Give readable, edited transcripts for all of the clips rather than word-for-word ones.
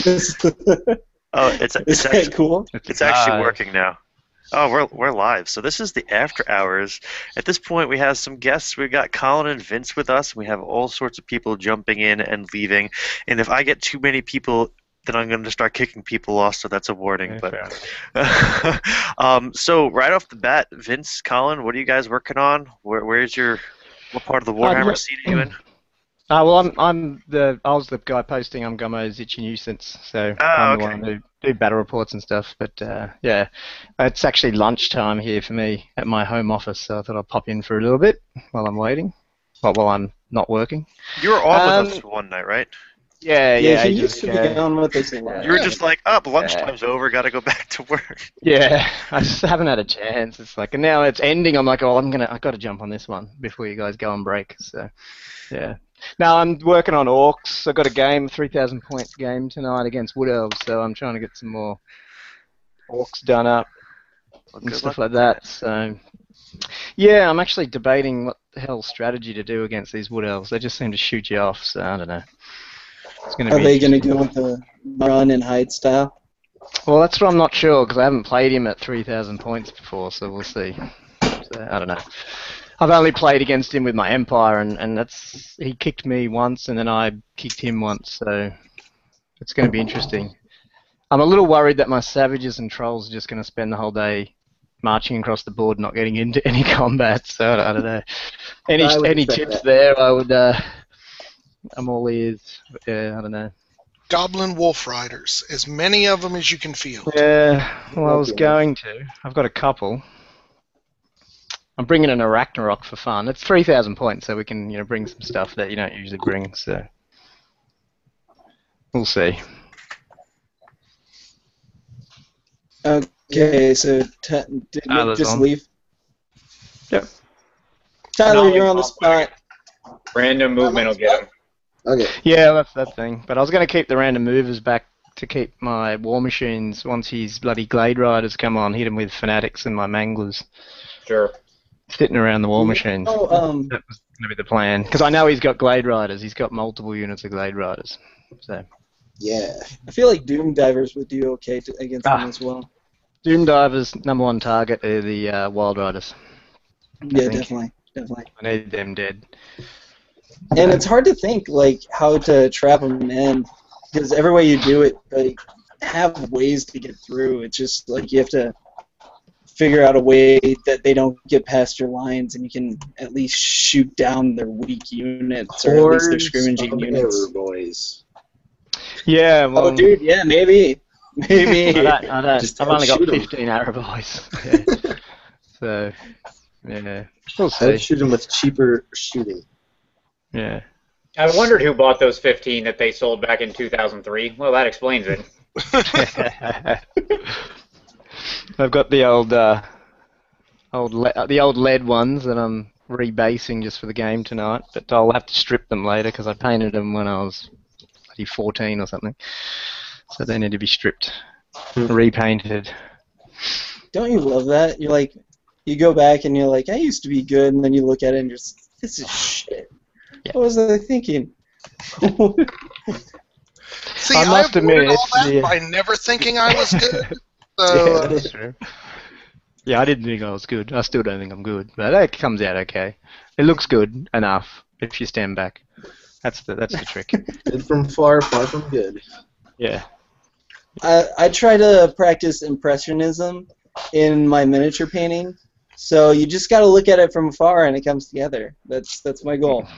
Oh, it's actually cool? it's actually working now. Oh, we're live. So this is the after hours. At this point, we have some guests. We've got Colin and Vince with us. We have all sorts of people jumping in and leaving. And if I get too many people, then I'm going to start kicking people off. So that's a warning. Yeah, But fair enough. so right off the bat, Vince, Colin, what are you guys working on? What part of the Warhammer scene are you in? Well, I was the guy posting on Gummo's Itchy Nuisance, so I'm the one who do battle reports and stuff. But yeah, it's actually lunchtime here for me at my home office, so I thought I'd pop in for a little bit while I'm waiting, while I'm not working. You were on with us one night, right? Yeah. He used to be on with us a lot. You were just like, lunchtime's over, gotta go back to work. Yeah, I just haven't had a chance. It's like, and now it's ending. I'm like, oh, I got to jump on this one before you guys go on break. So, yeah. Now I'm working on Orcs. I've got a game, 3,000 points game tonight against Wood Elves, so I'm trying to get some more Orcs done up and stuff like that. So, yeah, I'm actually debating what the hell strategy to do against these Wood Elves. They just seem to shoot you off, so I don't know. Are they going to go with the run and hide style? Well, that's what I'm not sure, because I haven't played him at 3,000 points before, so we'll see. So, I don't know. I've only played against him with my Empire, and he kicked me once, and then I kicked him once, so it's going to be interesting. I'm a little worried that my Savages and Trolls are just going to spend the whole day marching across the board, not getting into any combat, so I don't know. Any tips there, I'm all ears. Yeah, I don't know. Goblin Wolf Riders. As many of them as you can field. Yeah, well, I was going to. I've got a couple. I'm bringing an Arachnarok for fun. It's 3,000 points, so we can bring some stuff that you don't usually bring, so we'll see. Okay, so did Nick just leave? Yep. Tyler, you're on the spot. Random movement will get him. Okay. Yeah, that's that thing. But I was going to keep the random movers back to keep my War Machines once his bloody Glade Riders come on, hit him with Fanatics and my Manglers. Sure. Sitting around the War Machines. Oh, that was going to be the plan. Because I know he's got Glade Riders. He's got multiple units of Glade Riders. So. Yeah. I feel like Doom Divers would do okay against them as well. Doom Divers' #1 target are the Wild Riders. Yeah, definitely. I need them dead. And it's hard to think how to trap them in, because every way you do it, have ways to get through. It's just you have to figure out a way that they don't get past your lines, and you can at least shoot down their weak units, or at least their scrimaging units. Boys. Yeah. Well, dude. Yeah, maybe. I've only got 15 arrow boys. Yeah. So, yeah. We'll see. I'd shoot them with cheaper shooting. Yeah. I wondered who bought those 15 that they sold back in 2003. Well, that explains it. I've got the old lead ones that I'm rebasing just for the game tonight, but I'll have to strip them later because I painted them when I was 14 or something. So they need to be stripped, repainted. Don't you love that? You're like, you go back and you're like, I used to be good, and then you look at it and you're just, this is shit. Yeah. What was I thinking? See, I must admit all that by never thinking I was good. So, yeah, that's true. Yeah, I didn't think I was good. I still don't think I'm good, but it comes out okay. It looks good enough if you stand back. That's the trick. Good from far, far from good. Yeah. I try to practice impressionism in my miniature painting, so you just got to look at it from afar and it comes together. That's my goal.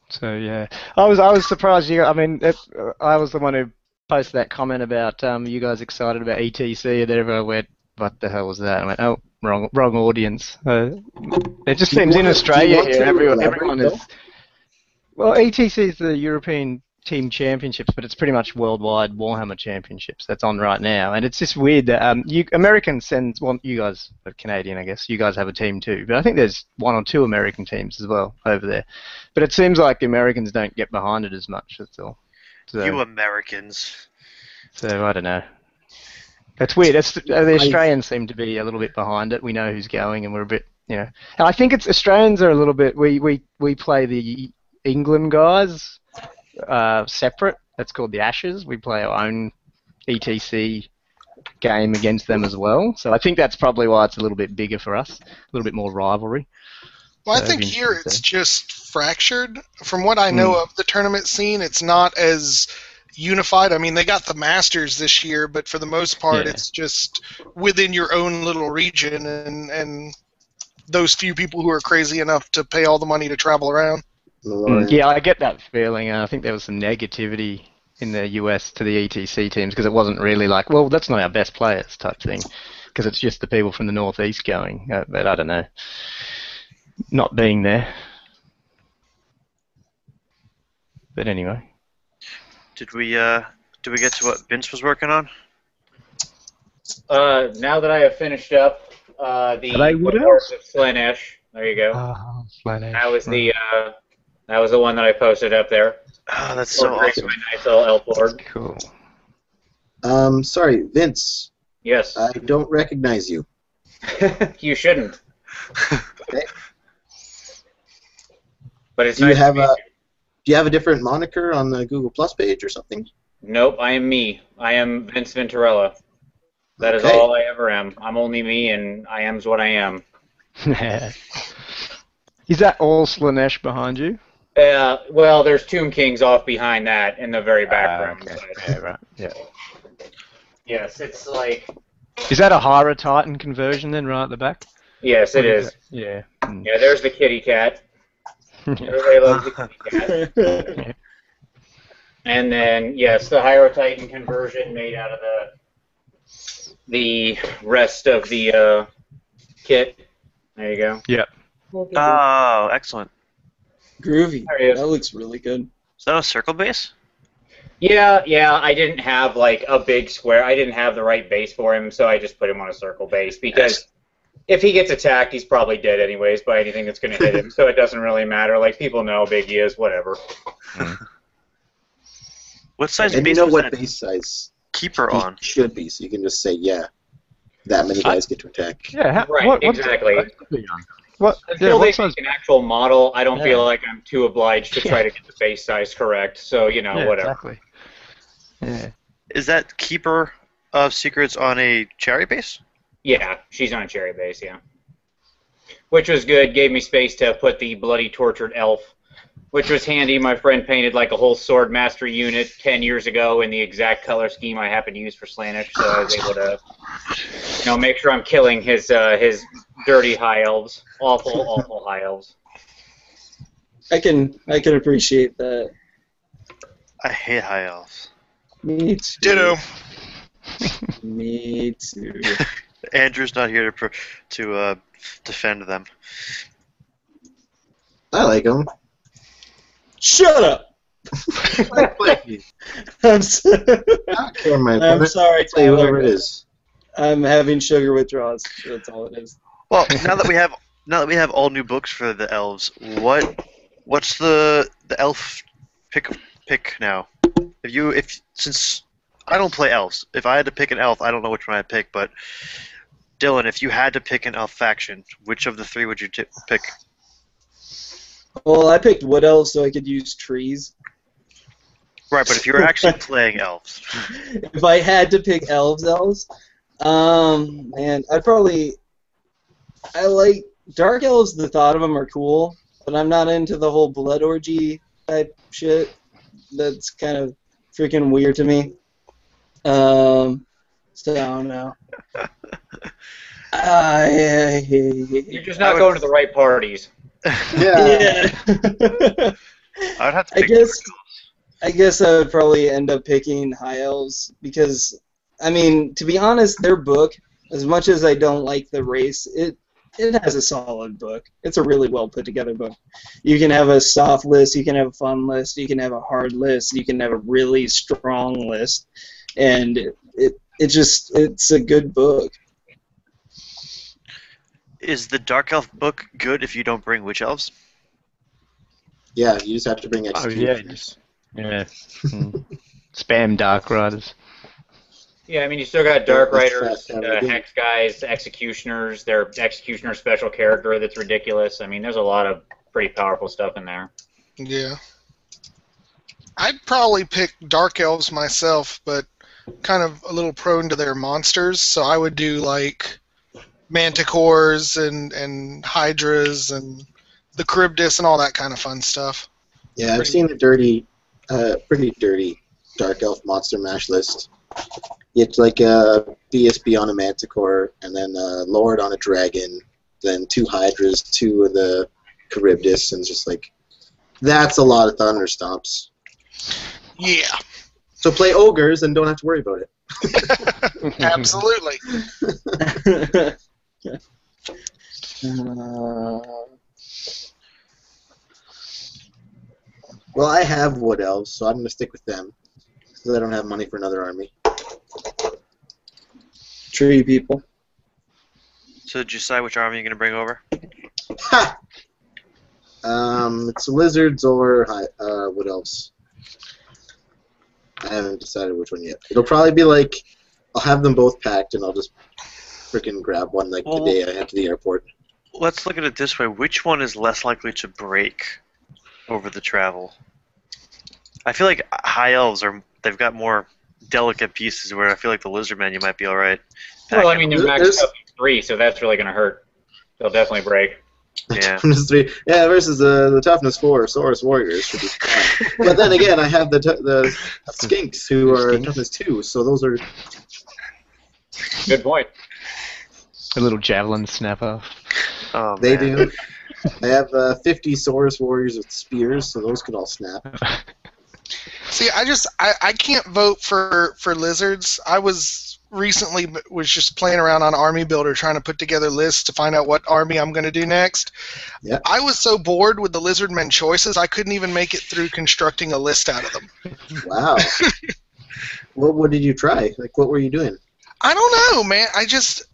So yeah, I was surprised. I was the one who posted that comment about you guys excited about ETC, and everyone went, "What the hell was that?" I went, "Oh, wrong audience." It just seems in Australia here, everyone is. Well, ETC is the European Team Championships, but it's pretty much worldwide Warhammer Championships that's on right now, and it's just weird that Americans send. Well, you guys are Canadian, I guess. You guys have a team too, but I think there's 1 or 2 American teams as well over there. But it seems like the Americans don't get behind it as much. That's all. So, you Americans. So I don't know. That's weird. The Australians seem to be a little bit behind it. We know who's going, and we're a bit, And I think it's Australians are a little bit. We play the England guys separate. That's called the Ashes. We play our own ETC game against them as well. So I think that's probably why it's a little bit bigger for us, a little bit more rivalry. Well, So I think it'd be here interesting. it's just fractured. From what I know of the tournament scene, it's not as unified. I mean, they got the Masters this year, but for the most part, it's just within your own little region and those few people who are crazy enough to pay all the money to travel around. Yeah, I get that feeling. I think there was some negativity in the US to the ETC teams because it wasn't really like, well, that's not our best players type thing, because it's just the people from the Northeast going. But I don't know, not being there. But anyway. Did we get to what Vince was working on? Now that I have finished up the what Lords else? of Slaanesh, there you go. Slaanesh. That was the one that I posted up there. Oh, that's so awesome. My nice little Elf Lord. Cool. Sorry, Vince. Yes. I don't recognize you. You shouldn't. Okay. But it's Do you nice have to meet a Do you have a different moniker on the Google Plus page or something? Nope, I am me. I am Vince Venturella. That is Okay. all I ever am. I'm only me, and I am's what I am. Is that all Slaanesh behind you? Well, there's Tomb Kings off behind that in the very background. Okay. but- Yeah, right. Yeah. Yes, it's like... Is that a Hira Titan conversion then, right at the back? Yes, it is. Yeah. Yeah, there's the kitty cat. Everybody loves the kitty cat. And then, yes, the Hira Titan conversion made out of the rest of the kit. There you go. Yep. Oh, excellent. Groovy. There he is. That looks really good. Is that a circle base? Yeah, I didn't have like a big square. I didn't have the right base for him, so I just put him on a circle base because if he gets attacked, he's probably dead anyways by anything that's going to hit him. So it doesn't really matter. Like people know how big he is, whatever. What size And base you know was what that base size keeper he on? should be, so you can just say, yeah, that many guys get to attack. Yeah. Right, exactly. What? Until What they size? make an actual model, I don't Yeah. feel like I'm too obliged to try to get the base size correct. So Yeah, whatever. exactly. Yeah. Is that keeper of secrets on a cherry base? Yeah, she's on a cherry base, yeah. Which was good, gave me space to put the bloody tortured elf, which was handy. My friend painted like a whole sword mastery unit 10 years ago in the exact color scheme I happened to use for Slaanesh, so I was able to, make sure I'm killing his dirty high elves. Awful, awful high elves. I can appreciate that. I hate high elves. Me too. Ditto. Me too. Andrew's not here to defend them. I like them. Shut up! I'm, so, I don't care, my I'm opponent. sorry, Play whoever Tyler. it is. I'm having sugar withdrawals. That's all it is. Well, now that we have all new books for the elves, what's the elf pick now? Since I don't play elves, if I had to pick an elf, I don't know which one I'd pick. But Dylan, if you had to pick an elf faction, which of the three would you pick? Well, I picked wood elves so I could use trees. Right, but if you were actually playing elves, If I had to pick elves, man, I like dark elves. The thought of them are cool, but I'm not into the whole blood orgy type shit. That's kind of freaking weird to me. So I don't know. You're just not going to the right parties. Yeah. I would have to I pick guess I would probably end up picking high elves because, I mean, to be honest, their book, as much as I don't like the race, it has a solid book. It's a really well put together book. You can have a soft list, you can have a fun list, you can have a hard list, you can have a really strong list, and it's a good book. Is the Dark Elf book good if you don't bring Witch Elves? Yeah, you just have to bring yeah, executioners. Yeah. Spam Dark Riders. Yeah, I mean, you still got Dark That's Riders, fast, yeah. Hex guys, Executioners, their Executioner special character that's ridiculous. I mean, there's a lot of pretty powerful stuff in there. Yeah. I'd probably pick Dark Elves myself, but kind of a little prone to their monsters, so I would do like manticores and hydras and the Charybdis and all that kind of fun stuff. Yeah, I've seen a pretty dirty Dark Elf monster mash list. It's like a BSB on a manticore, and then a Lord on a dragon, then 2 hydras, 2 of the Charybdis, and just like, that's a lot of thunder stomps. Yeah. So play ogres and don't have to worry about it. Absolutely. Well, I have wood elves, so I'm going to stick with them, because I don't have money for another army. Tree people. So did you decide which army you're going to bring over? Ha! It's lizards or wood elves. I haven't decided which one yet. It'll probably be like, I'll have them both packed, and I'll just freaking grab one like the day I head to the airport. Let's look at it this way. Which one is less likely to break over the travel? I feel like high elves they've got more delicate pieces, where I feel like the Lizardmen, you might be alright. Well, I mean, they're maxed up 3, so that's really going to hurt. They'll definitely break. Yeah. Toughness 3. Yeah, versus the toughness 4 Saurus warriors should be fine. But then again, I have the skinks who are toughness 2, so those are... Good point. A little javelin snapper. Oh, They man. do. I have 50 Saurus warriors with spears, so those could all snap. See, I can't vote for lizards. I was just playing around on Army Builder trying to put together lists to find out what army I'm going to do next. Yeah. I was so bored with the Lizardmen choices, I couldn't even make it through constructing a list out of them. Wow. What did you try? Like, what were you doing? I don't know, man. I just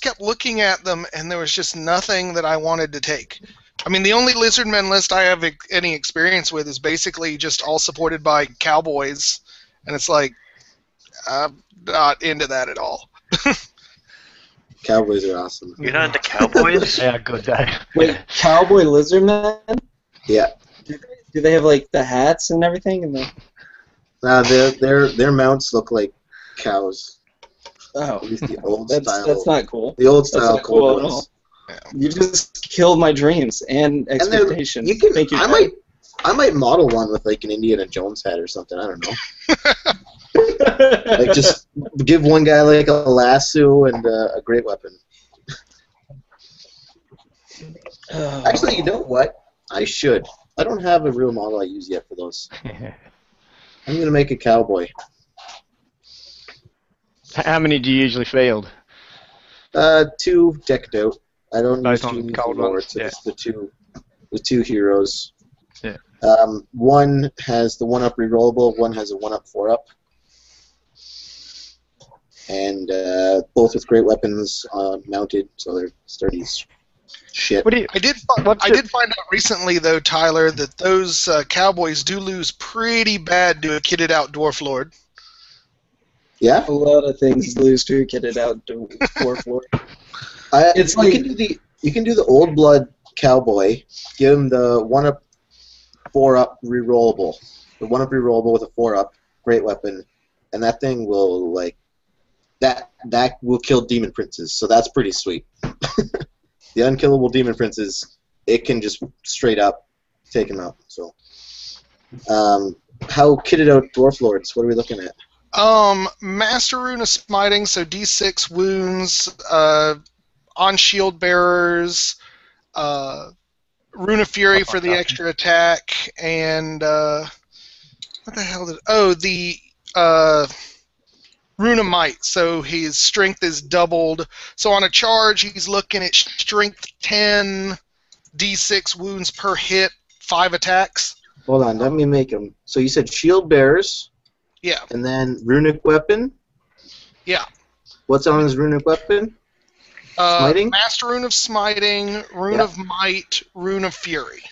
kept looking at them, and there was just nothing that I wanted to take. I mean, the only Lizardmen list I have any experience with is basically just all supported by cowboys, and it's like, I'm not into that at all. Cowboys are awesome. You're not into cowboys? Yeah, good day. Wait, cowboy lizardmen? Yeah. Do they have like the hats and everything? And Their mounts look like cows. At least the old style. That's not cool. The old That's style not cool at ones. all. You just killed my dreams and expectations. Thank you. I might model one with like an Indiana Jones hat or something. I don't know. Like just give one guy like a lasso and a great weapon. Actually, you know what? I should. I don't have a real model I use yet for those. I'm gonna make a cowboy. How many do you usually field? 2 decked out. I don't Both use on two cold Lords, ones, so yeah. it's the two heroes. Yeah. One has the 1-up rerollable, one has a 1-up 4-up. And both with great weapons mounted, so they're sturdy as shit. I did find out recently, though, Tyler, that those cowboys do lose pretty bad to a kitted out Dwarf Lord. Yeah? A lot of things lose to a kitted out Dwarf Lord. It's like you can do the old blood cowboy, give him the 1-up 4-up rerollable. The 1-up rerollable with a 4-up, great weapon, and that thing will that will kill demon princes, so that's pretty sweet. The unkillable demon princes, it can just straight up take him out. So how kitted out Dwarf Lords, what are we looking at? Master Rune of Smiting, so D6 wounds, on shield bearers, Rune of Fury for the extra attack, and what the hell the Rune of Might, so his strength is doubled. So on a charge, he's looking at strength 10, D6 wounds per hit, 5 attacks. Hold on, let me make them. So you said shield bearers. Yeah. And then runic weapon. Yeah. What's on his runic weapon? Smiting? Master Rune of Smiting, Rune of Might, Rune of Fury.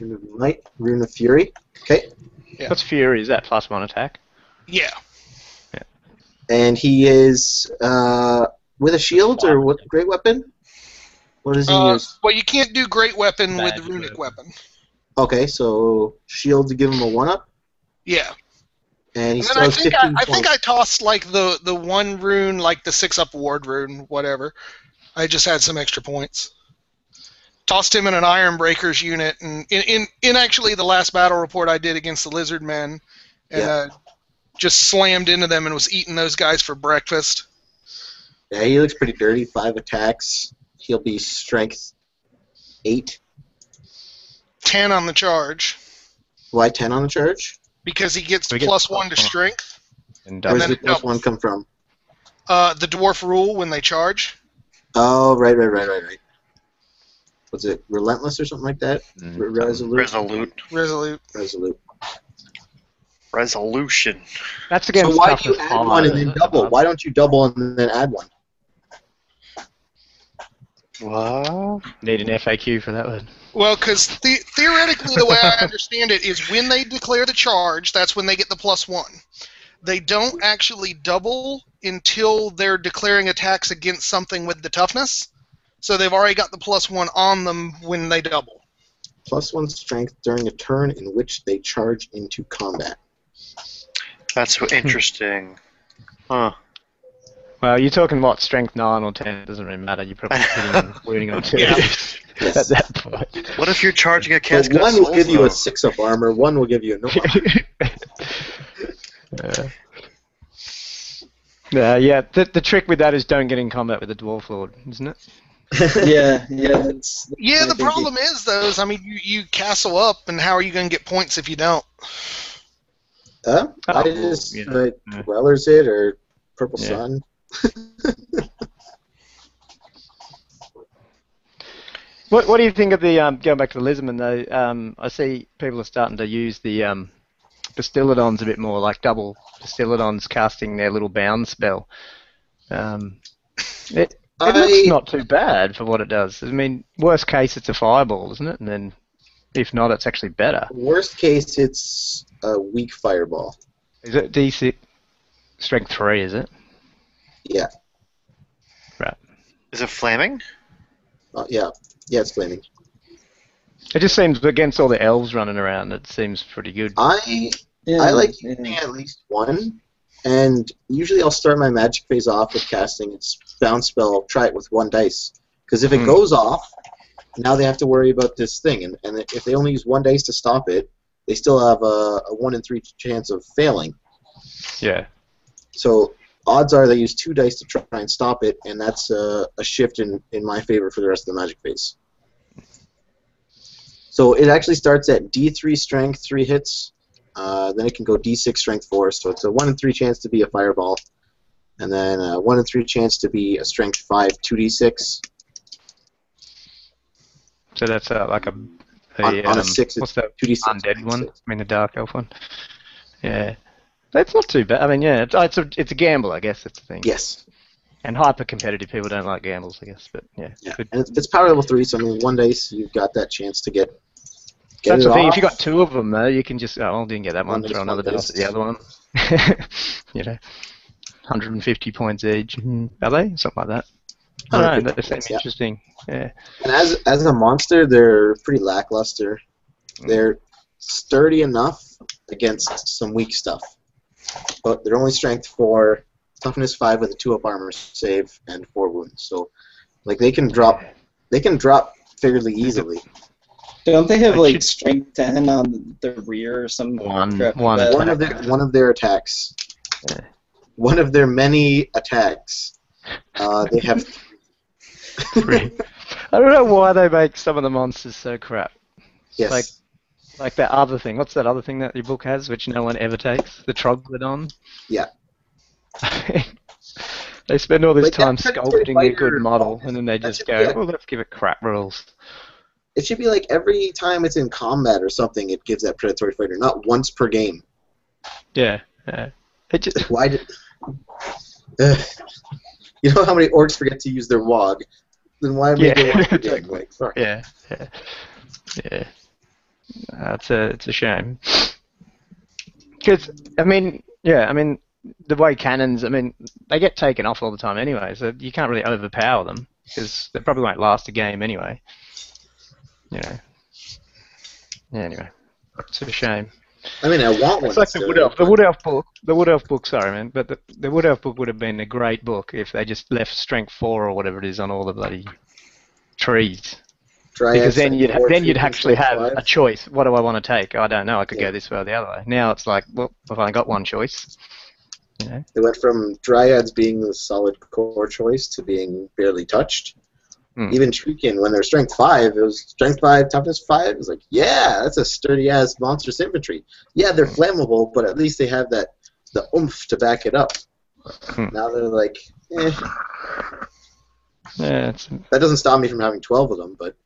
Rune of Might, Rune of Fury. Okay. Yeah. What's Fury? Is that +1 attack? Yeah. And he is with a shield or what? Great weapon? What does he use? Well, you can't do Great Weapon with the Runic Weapon. Okay, so shield to give him a 1-up, Yeah. and he And still then has 15 I think points. I tossed like the one rune, like the 6-up ward rune, whatever. I just had some extra points. Tossed him in an Iron Breakers unit, and in actually the last battle report I did against the Lizardmen, and just slammed into them and was eating those guys for breakfast. Yeah, he looks pretty dirty. 5 attacks. He'll be strength 8. 10 on the charge, Why 10 on the charge? because he gets We get +1 to strength, And And Where's then the it plus doubles. 1 come from? the dwarf rule when they charge. Oh, right. Was it relentless or something like that? Resolute. Resolute. Resolution. That's against So why do you toughness add 1 5, and then isn't it? double? Why don't you double and then add 1? What? Need an FAQ for that one. Well, because theoretically, the way I understand it is when they declare the charge, that's when they get the +1. They don't actually double until they're declaring attacks against something with the toughness. So they've already got the +1 on them when they double. +1 strength during a turn in which they charge into combat. That's interesting. Huh. Well, you're talking what, strength 9 or 10, it doesn't really matter. You're probably hitting and wounding on 2 Yeah. at that point. What if you're charging a So casket of 1 will souls, give you though? a 6-up armor, 1 will give you a no armor. Yeah, the trick with that is don't get in combat with the Dwarf Lord, isn't it? Yeah, that's Yeah, my the thinking. problem is, though, is, I mean, you castle up, and how are you going to get points if you don't? I Oh, just yeah. Dwellers it or Purple Yeah. Sun. What do you think of the going back to the Lizardmen though? I see people are starting to use the Stegadons a bit more, like double Stegadons casting their little bound spell. It looks not too bad for what it does. I mean, worst case it's a fireball, isn't it? And then if not, it's actually better. Worst case, it's a weak fireball. Is it DC strength 3? Is it? Yeah. Right. Is it flaming? Yeah, it's flaming. It just seems against all the elves running around. It seems pretty good. I Yeah, like yeah. using at least 1, and usually I'll start my magic phase off with casting its bound spell. I'll try it with 1 dice, because if it goes off, now they have to worry about this thing, and if they only use 1 dice to stop it, they still have a 1 in 3 chance of failing. Yeah. So odds are they use 2 dice to try and stop it, and that's a shift in my favor for the rest of the magic phase. So it actually starts at D3 strength, 3 hits. Then it can go D6 strength 4, so it's a 1 in 3 chance to be a fireball. And then a 1 in 3 chance to be a strength 5, 2D6. So that's like On a 6, what's it's that 2D6. undead one? 6. I mean the dark elf one. Yeah. That's not too bad. I mean, yeah, it's a gamble, I guess. That's the thing. Yes. And hyper-competitive people don't like gambles, I guess. But yeah. Good. And it's power level 3, so I mean 1 dice, you've got that chance to get That's it the thing. off. If you got 2 of them, though, you can just didn't get that one. One Throw dice, another one dice dice. at the other one. 150 points each. Are they? Something like that. I don't know. 150 That seems points, yeah. interesting. Yeah. And as a monster, they're pretty lackluster. They're sturdy enough against some weak stuff, but they're only strength 4, toughness 5 with a 2-up armor save, and 4 wounds. So, like they can drop fairly easily. Don't they have I like should- strength 10 on the rear or some One crap one like that? One of their attacks, Yeah. one of their many attacks, they have. I don't know why they make some of the monsters so crap. Yes. Like that other thing. What's that other thing that your book has, which no one ever takes? The Troglodon? Yeah. They spend all this Like that time predatory sculpting a good fighter- model, and then they that just should go, be a- "Oh, let's give it crap rules." It should be like every time it's in combat or something, it gives that predatory fighter, not once per game. Yeah. Yeah. It just, Like, why did? You know how many orcs forget to use their wog? Then why make it once per game? exactly. Like, sorry. Yeah. Yeah. Yeah. It's a shame. Because I mean, the way cannons, they get taken off all the time anyway, so you can't really overpower them because they probably won't last a game anyway. You know. Anyway, it's a shame. I mean, I want one. It's like the Wood Elf. The Wood Elf book. The Wood Elf book. Sorry, man, but the Wood Elf book would have been a great book if they just left Strength 4 or whatever it is on all the bloody trees. Because then you'd actually have a choice. What do I want to take? I don't know. I could go this way or the other way. Now it's like, well, I've only got one choice. You know? They went from Dryads being the solid core choice to being barely touched. Even Treekin, when they're Strength 5, it was Strength 5, Toughness 5. It was like, yeah, that's a sturdy-ass monstrous infantry. Yeah, they're flammable, but at least they have the oomph to back it up. Now they're like, eh. Yeah, that doesn't stop me from having 12 of them, but...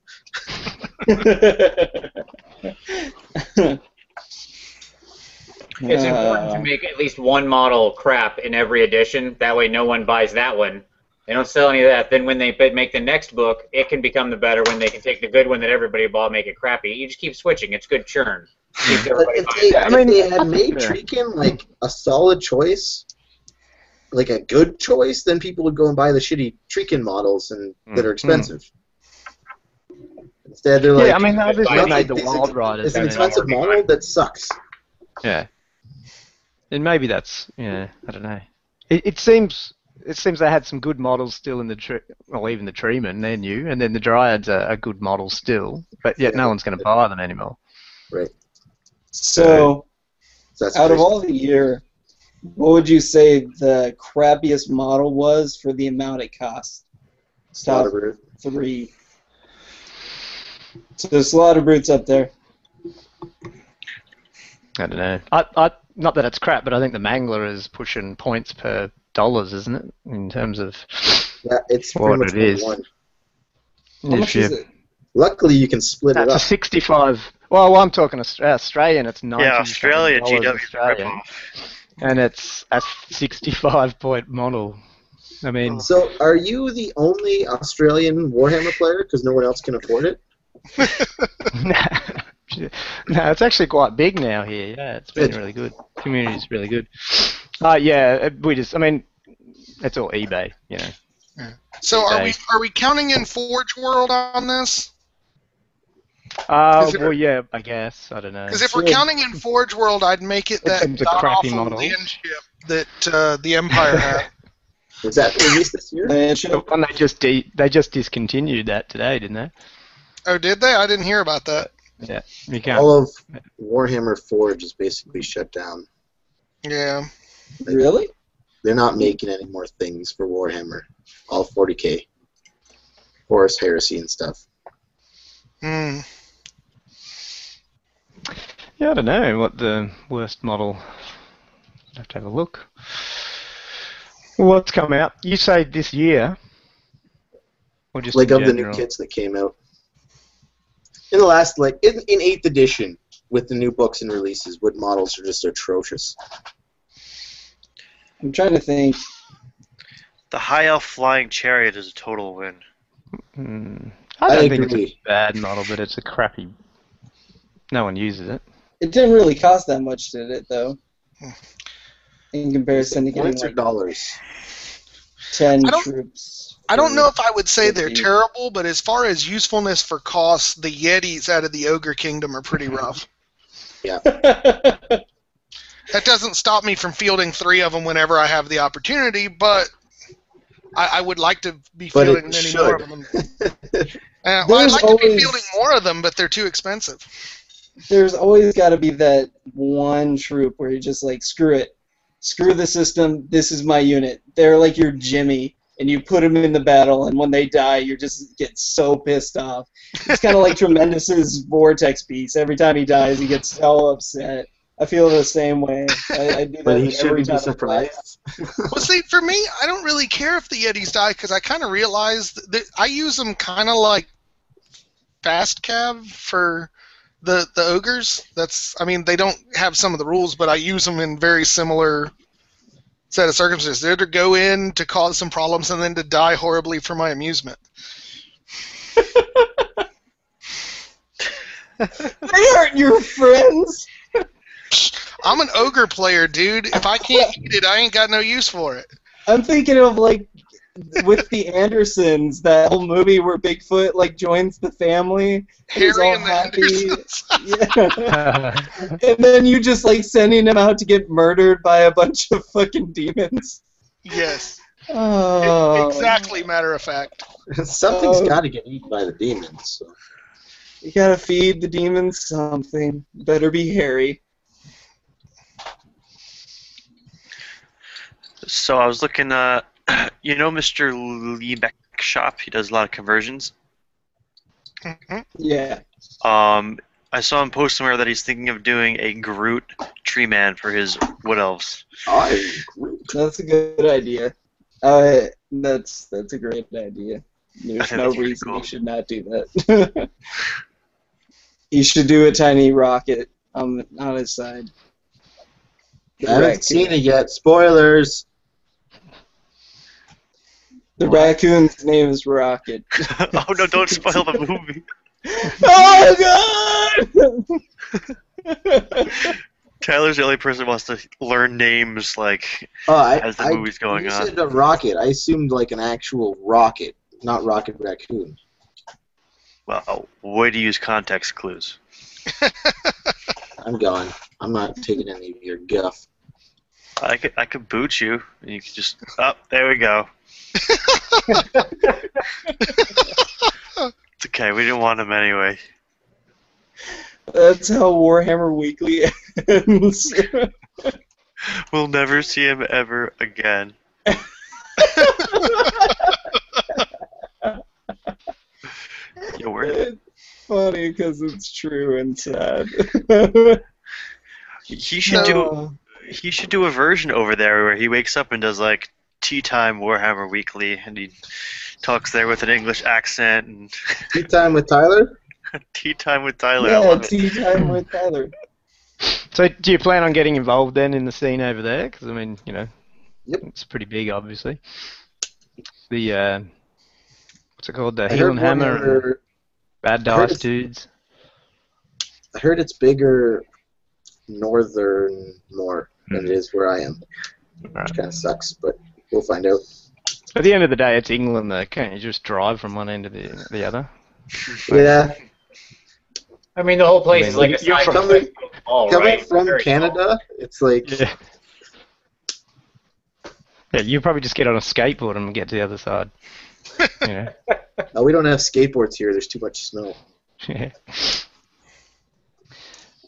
It's important to make at least one model crap in every edition. That way no one buys that one. They don't sell any of that. Then when they make the next book, it can become the better one. They can take the good one that everybody bought, make it crappy. You just keep switching. It's good churn. Keeps everybody if they had made Treekin like a solid choice, like a good choice, then people would go and buy the shitty Treekin models that are expensive. Instead, they're like, yeah, I mean, obviously made the Wild Riders. It's an expensive model that sucks. Yeah. And maybe that's, I don't know. It seems they had some good models still in the even the Treemen, they're new, and then the Dryads are good models still, but yet no one's going to buy them anymore. Right. So out of all the year, what would you say the crappiest model was for the amount it cost? Top 3. So there's a lot of brutes up there. I don't know. I not that it's crap, but I think the Mangler is pushing points per dollars, isn't it? In terms of it's what pretty much it is. One. How much is it? Luckily, you can split it up. That's a 65. Well, I'm talking Australian. It's 90. Yeah, Australia, GW Australian, and it's a 65-point model. I mean, so are you the only Australian Warhammer player because no one else can afford it? No, it's actually quite big now here. Yeah, it's been really good. Community's really good. Yeah, I mean, it's all eBay, Yeah. So are we counting in Forge World on this? Well, yeah, I guess. I don't know. Because if we're counting in Forge World, I'd make it that crappy awful land ship that the Empire had. Was that released this year? And they just discontinued that today, didn't they? Oh, did they? I didn't hear about that. Yeah, you can't. All of Warhammer Forge is basically shut down. Yeah. Really? They're not making any more things for Warhammer. All 40K. Horus Heresy and stuff. Hmm. Yeah, I don't know what the worst model. I'd have to have a look. What's come out? You say this year? Or just like in of the general? new kits that came out. In the last, in 8th edition, with the new books and releases, what models are just atrocious. I'm trying to think. The High Elf Flying Chariot is a total win. I don't think it's a bad model, but it's a crappy... No one uses it. It didn't really cost that much, did it, though? In comparison to getting, points or dollars? 10 troops. I don't know if I would say they're terrible, but as far as usefulness for cost, the Yetis out of the Ogre Kingdom are pretty rough. Yeah. That doesn't stop me from fielding 3 of them whenever I have the opportunity, but I would like to be fielding many more of them. I'd like to be fielding more of them, but they're too expensive. There's always got to be that one troop where you're just like, screw it. Screw the system. This is my unit. They're like your Jimmy. And you put them in the battle, and when they die, you just get so pissed off. It's kind of like Tremendous's Vortex piece. Every time he dies, he gets so upset. I feel the same way. I do that but he every shouldn't time be surprised. Well, see, for me, I don't really care if the Yetis die, because I kind of realized that I use them kind of like fast cav for the ogres. They don't have some of the rules, but I use them in very similar set of circumstances. They're to go in to cause some problems and then to die horribly for my amusement. They aren't your friends. I'm an ogre player, dude. If I can't eat it, I ain't got no use for it. I'm thinking of like with the Andersons, that whole movie where Bigfoot like joins the family. And he's Harry all and the happy. Andersons. Yeah. And then you just like sending him out to get murdered by a bunch of fucking demons. Yes. Oh. Exactly, matter of fact. Something's got to get eaten by the demons. So. You gotta feed the demons something. Better be Harry. So I was looking, you know Mr. Liebeck's shop? He does a lot of conversions. Mhm. Yeah. I saw him post somewhere that he's thinking of doing a Groot tree man for his wood elves. That's a good idea. That's a great idea. There's think no that's pretty reason cool. you should not do that. You should do a tiny rocket on his side. I haven't seen it yet. Spoilers. The raccoon's name is Rocket. Oh no! Don't spoil the movie. Oh God! Tyler's the only person who wants to learn names like Oh, as the movie's going you on. said a rocket. I assumed like an actual rocket, not Rocket Raccoon. Well, way to use context clues. I'm gone. I'm not taking any of your guff. I could boot you, and you could just. Oh, there we go. It's okay. We didn't want him anyway. That's how Warhammer Weekly ends. We'll never see him ever again. Yo, where? It's funny because it's true and sad. He should do. He should do a version over there where he wakes up and does like Tea Time Warhammer Weekly, and he talks there with an English accent and Tea time with Tyler? Tea Time with Tyler. I Yeah, love it. tea time with Tyler. So, do you plan on getting involved then in the scene over there? Because I mean, you know, Yep. it's pretty big, obviously. The what's it called? The I Heel heard and Hammer and Warhammer- Bad I heard Dice it's- dudes. I heard it's bigger northern more than it is where I am. Right. Which kind of sucks, but we'll find out. At the end of the day, it's England, though. Can't you just drive from one end to the other? Yeah, I mean, the whole place is like a you're side coming- wall, coming right? from Very Canada, it's like Yeah. Yeah, you probably just get on a skateboard and get to the other side. You know? oh, we don't have skateboards here. There's too much snow. Yeah.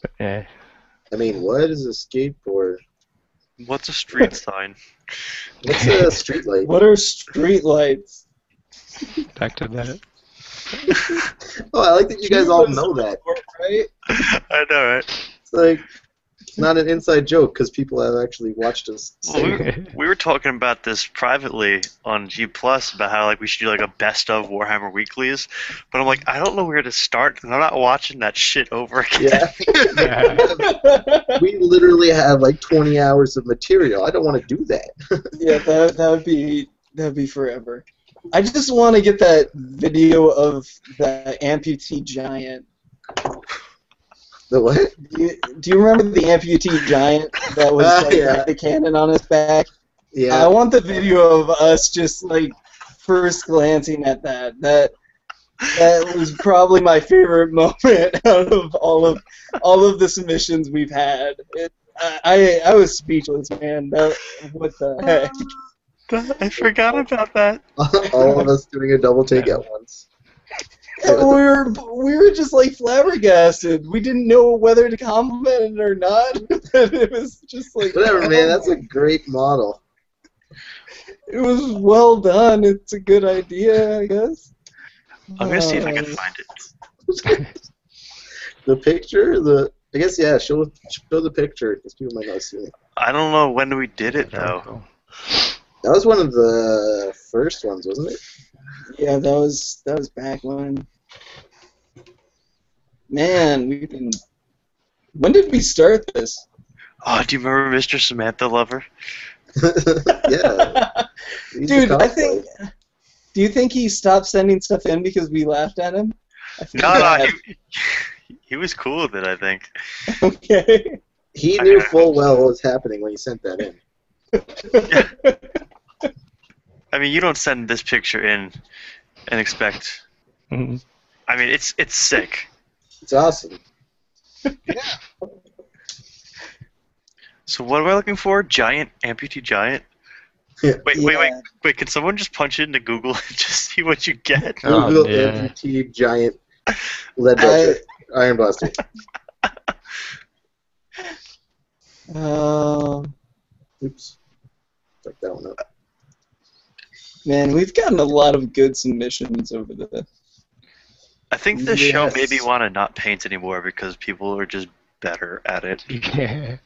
But, yeah. I mean, what is a skateboard? What's a street sign? What's a street light? What are street lights? Back to that. Oh, I like that you guys all know that. Right? I know, right? It's like it's not an inside joke because people have actually watched us. Well, Say we were talking about this privately on G Plus about how like we should do like a best of Warhammer Weeklies, but I'm like I don't know where to start and I'm not watching that shit over again. yeah, we literally have like 20 hours of material. I don't want to do that. Yeah, that'd be forever. I just want to get that video of the amputee giant. The what? Do you remember the amputee giant that was like, yeah. had the cannon on his back? Yeah. I want the video of us just like first glancing at that. That was probably my favorite moment out of all of the submissions we've had. I was speechless, man. What the heck? I forgot about that. All of us doing a double take at once. And we were just like flabbergasted. We didn't know whether to compliment it or not. It was just like Whatever, man. That's a great model. It was well done. It's a good idea, I guess. I'm gonna see if I can find it. The picture, I guess yeah. Show the picture because people might not see it. I don't know when we did it Very though. cool. That was one of the first ones, wasn't it? Yeah, that was back when. Man, when did we start this? Oh, do you remember Mr. Samantha Lover? Yeah. He's a Dude, I cowboy. think. Do you think he stopped sending stuff in because we laughed at him? I feel No, bad. he was cool with it, I think. Okay. He knew full well what was happening when he sent that in. I mean, you don't send this picture in and expect. Mhm. I mean, it's sick. It's awesome. Yeah. So what am I looking for? Giant amputee giant. Yeah. Wait! Can someone just punch it into Google and just see what you get? Oh, Google yeah. amputee giant lead belcher, iron blaster. Oops. Check that one out. Man, we've gotten a lot of good submissions over the. I think this show made me Yes. want to not paint anymore because people are just better at it. Yeah.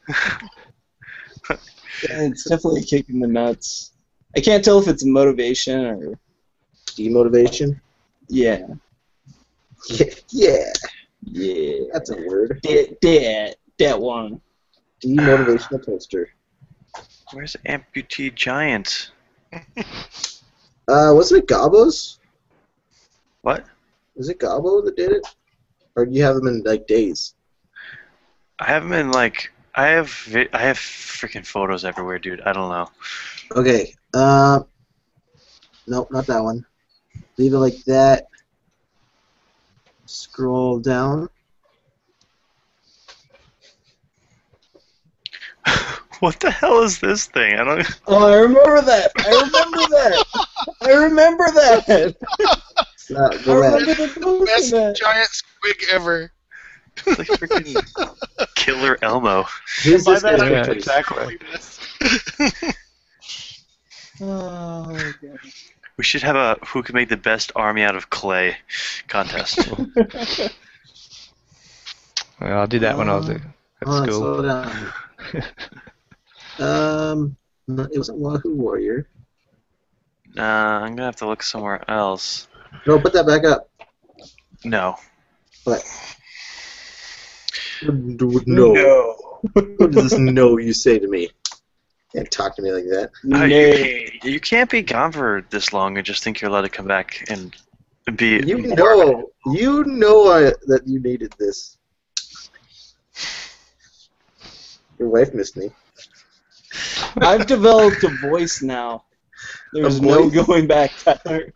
Yeah, it's definitely a kick in the nuts. I can't tell if it's motivation or. Demotivation? Yeah. Yeah. Yeah. That's a word. That one. Demotivational toaster. Where's amputee giant? Wasn't it Gobbo's? What? Was it Gobbo that did it? Or do you have them in, like, days? I have them in like I have freaking photos everywhere, dude. I don't know. Okay. Nope, not that one. Leave it like that. Scroll down. What the hell is this thing? I don't. Oh, I remember that. I remember that. I remember that. I Go ahead. remember the post Best of that. giant squig ever. It's like freaking Killer Elmo. Here's By this that, guy's I- Yeah, pictures. exactly. Oh, God. We should have a who can make the best army out of clay contest. Well, I did that when I was at Hold on, school. slow down. No, it wasn't Wahoo Warrior. I'm gonna have to look somewhere else. No, put that back up. No. What? No. What does this no you say to me? Can't talk to me like that. Oh, Nay. you can't be gone for this long and just think you're allowed to come back and be. You know that you needed this. Your wife missed me. I've developed a voice now. There's A no voice? going back, Tyler.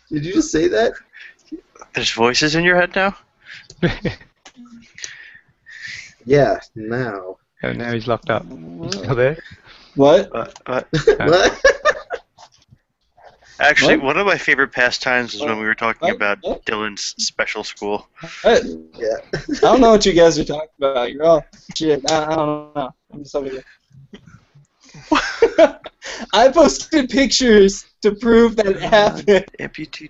Did you just say that? There's voices in your head now. Yeah, now. Oh, now he's locked up. You still there? What? What? Actually, What? one of my favorite pastimes is when we were talking What? about What? Dylan's special school. What? Yeah. I don't know what you guys are talking about. You're all shit. I don't know. I'm just over here. I posted pictures to prove that it happened. Amputee.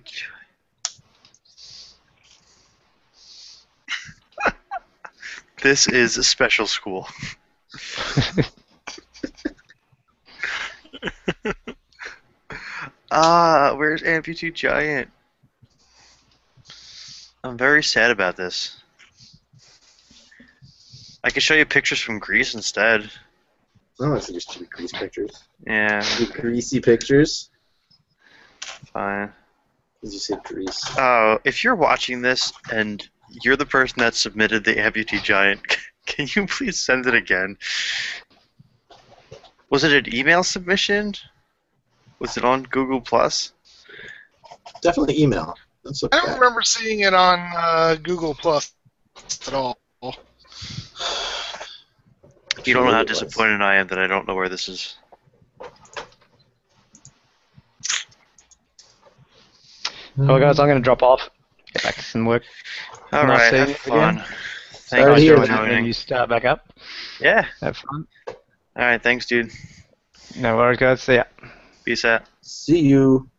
This is a special school. Where's Amputee Giant? I'm very sad about this. I can show you pictures from Greece instead. I want to see your stupid grease pictures. Yeah, Your greasy pictures. fine. Did you say grease? Oh, if you're watching this and you're the person that submitted the Amputee Giant, can you please send it again? Was it an email submission? Was it on Google Plus? Definitely email. Let's look I at don't it. remember seeing it on Google Plus at all. You don't know how It was. disappointed I am that I don't know where this is. Well, guys, I'm going to drop off. Get back to some work. All Nice right, seeing have you fun. again. Thank Sorry to you hear for that. And then joining. you start back up. Yeah. Have fun. All right, thanks, dude. No worries, guys. See ya. Peace out. See you.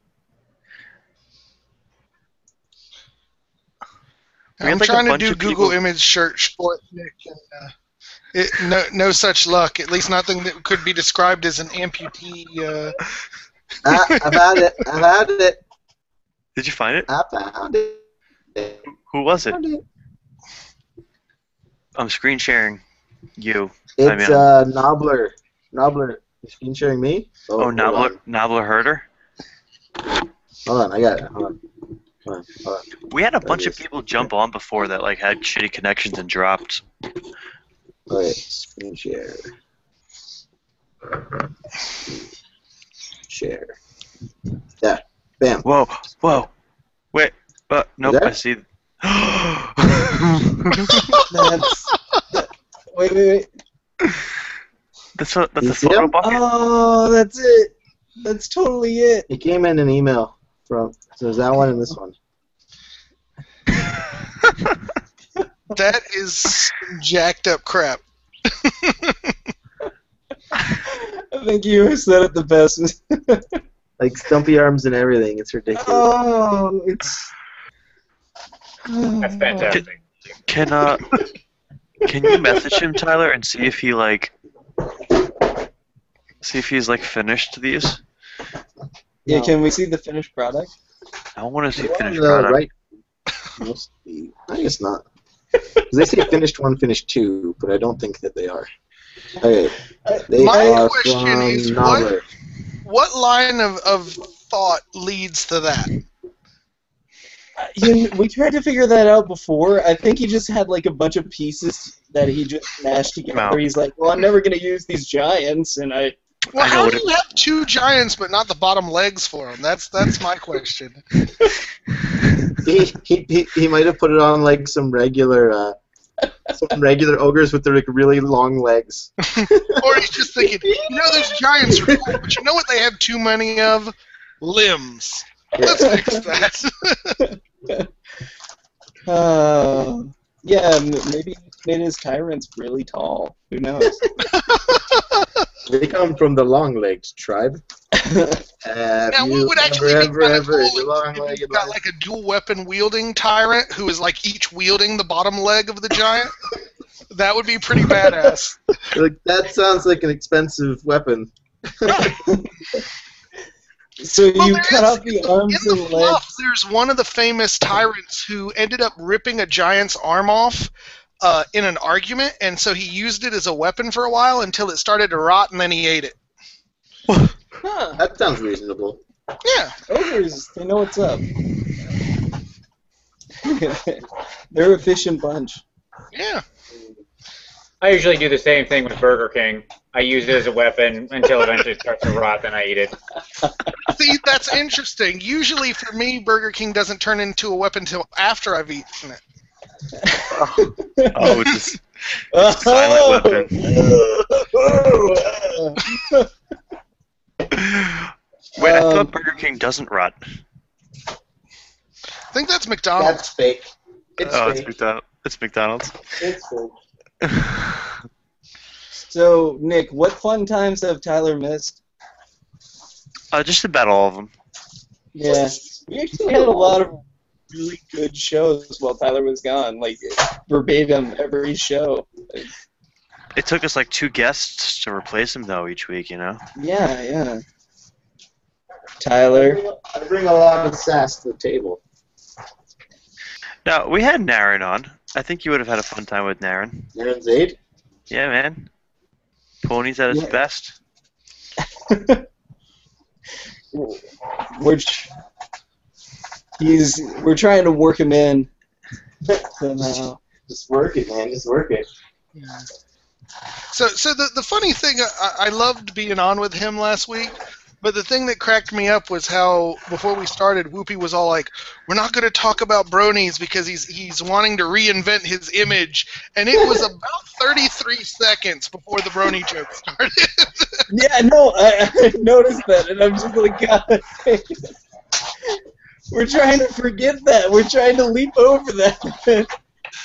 We had I'm like a trying to bunch do of Google people- image search for it, Nick, and no such luck. At least nothing that could be described as an amputee. I found it. I found it. Did you find it? I found it. Who was it? Found it. I'm screen sharing you. It's I'm Nobbler. Nobbler. You screen sharing me? Oh, hold Nobbler Herder? on. Hold on, I got it. Hold on. Hold on. We had a There bunch it of is. people jump on before that like had shitty connections and dropped. Wait, screen share. Share. Yeah. Bam. Whoa, whoa. Wait, nope, There? I see. Wait. That's a You see photo him? bucket? Oh, that's it. That's totally it. It came in an email from. So there's that one and this one. That is some jacked up crap. I think you said it the best. Like stumpy arms and everything. It's ridiculous. Oh, it's. That's fantastic. Can you message him, Tyler, and see if he's like finished these? Yeah, No. can we see the finished product? I want to see The one finished on the product. right. Must be. I guess not. 'Cause they say finished 1, finished 2, but I don't think that they are. Okay. They My are question from is, Nobbler. what line of thought leads to that? We tried to figure that out before. I think he just had like a bunch of pieces that he just mashed together. Wow. He's like, well, I'm never going to use these giants, and I. Well, I know how what do you have 2 giants but not the bottom legs for them? That's my question. He might have put it on like some regular ogres with their like really long legs. Or he's just thinking, those giants are cool, but you know what they have too many of? Limbs. Let's fix that. Yeah, maybe he made his tyrants really tall. Who knows? They come from the long-legged tribe. Now, what would actually be kind of cool if you've got like a dual weapon wielding tyrant who is like each wielding the bottom leg of the giant? That would be pretty badass. Like, that sounds like an expensive weapon. So you cut off the in arms the and fluff, legs. there's one of the famous tyrants who ended up ripping a giant's arm off in an argument, and so he used it as a weapon for a while until it started to rot, and then he ate it. Huh. That sounds reasonable. Yeah. Ogres, they know what's up. They're a efficient bunch. Yeah. I usually do the same thing with Burger King. I use it as a weapon until eventually it starts to rot, then I eat it. See, that's interesting. Usually for me, Burger King doesn't turn into a weapon until after I've eaten it. Oh, it's a silent weapon. Wait, I thought Burger King doesn't rot. I think that's McDonald's. That's fake. It's It's fake. McDonald's. It's McDonald's. It's fake. So, Nick, what fun times have Tyler missed? Just about all of them. Yeah, we actually had a lot of really good shows while Tyler was gone, like verbatim every show. It took us like 2 guests to replace him, though, each week, you know? Yeah. Tyler. I bring a lot of sass to the table. Now, we had Naren on. I think you would have had a fun time with Naren. Aaron Zaid? Yeah, man. Pony's at his Yeah. best. We're trying to work him in somehow. Just work it, man. Just work it. So the funny thing, I loved being on with him last week, but the thing that cracked me up was how, before we started, Whoopi was all like, we're not going to talk about bronies because he's wanting to reinvent his image, and it was about 33 seconds before the brony joke started. Yeah, no, I noticed that, and I'm just like, God. We're trying to forget that. We're trying to leap over that.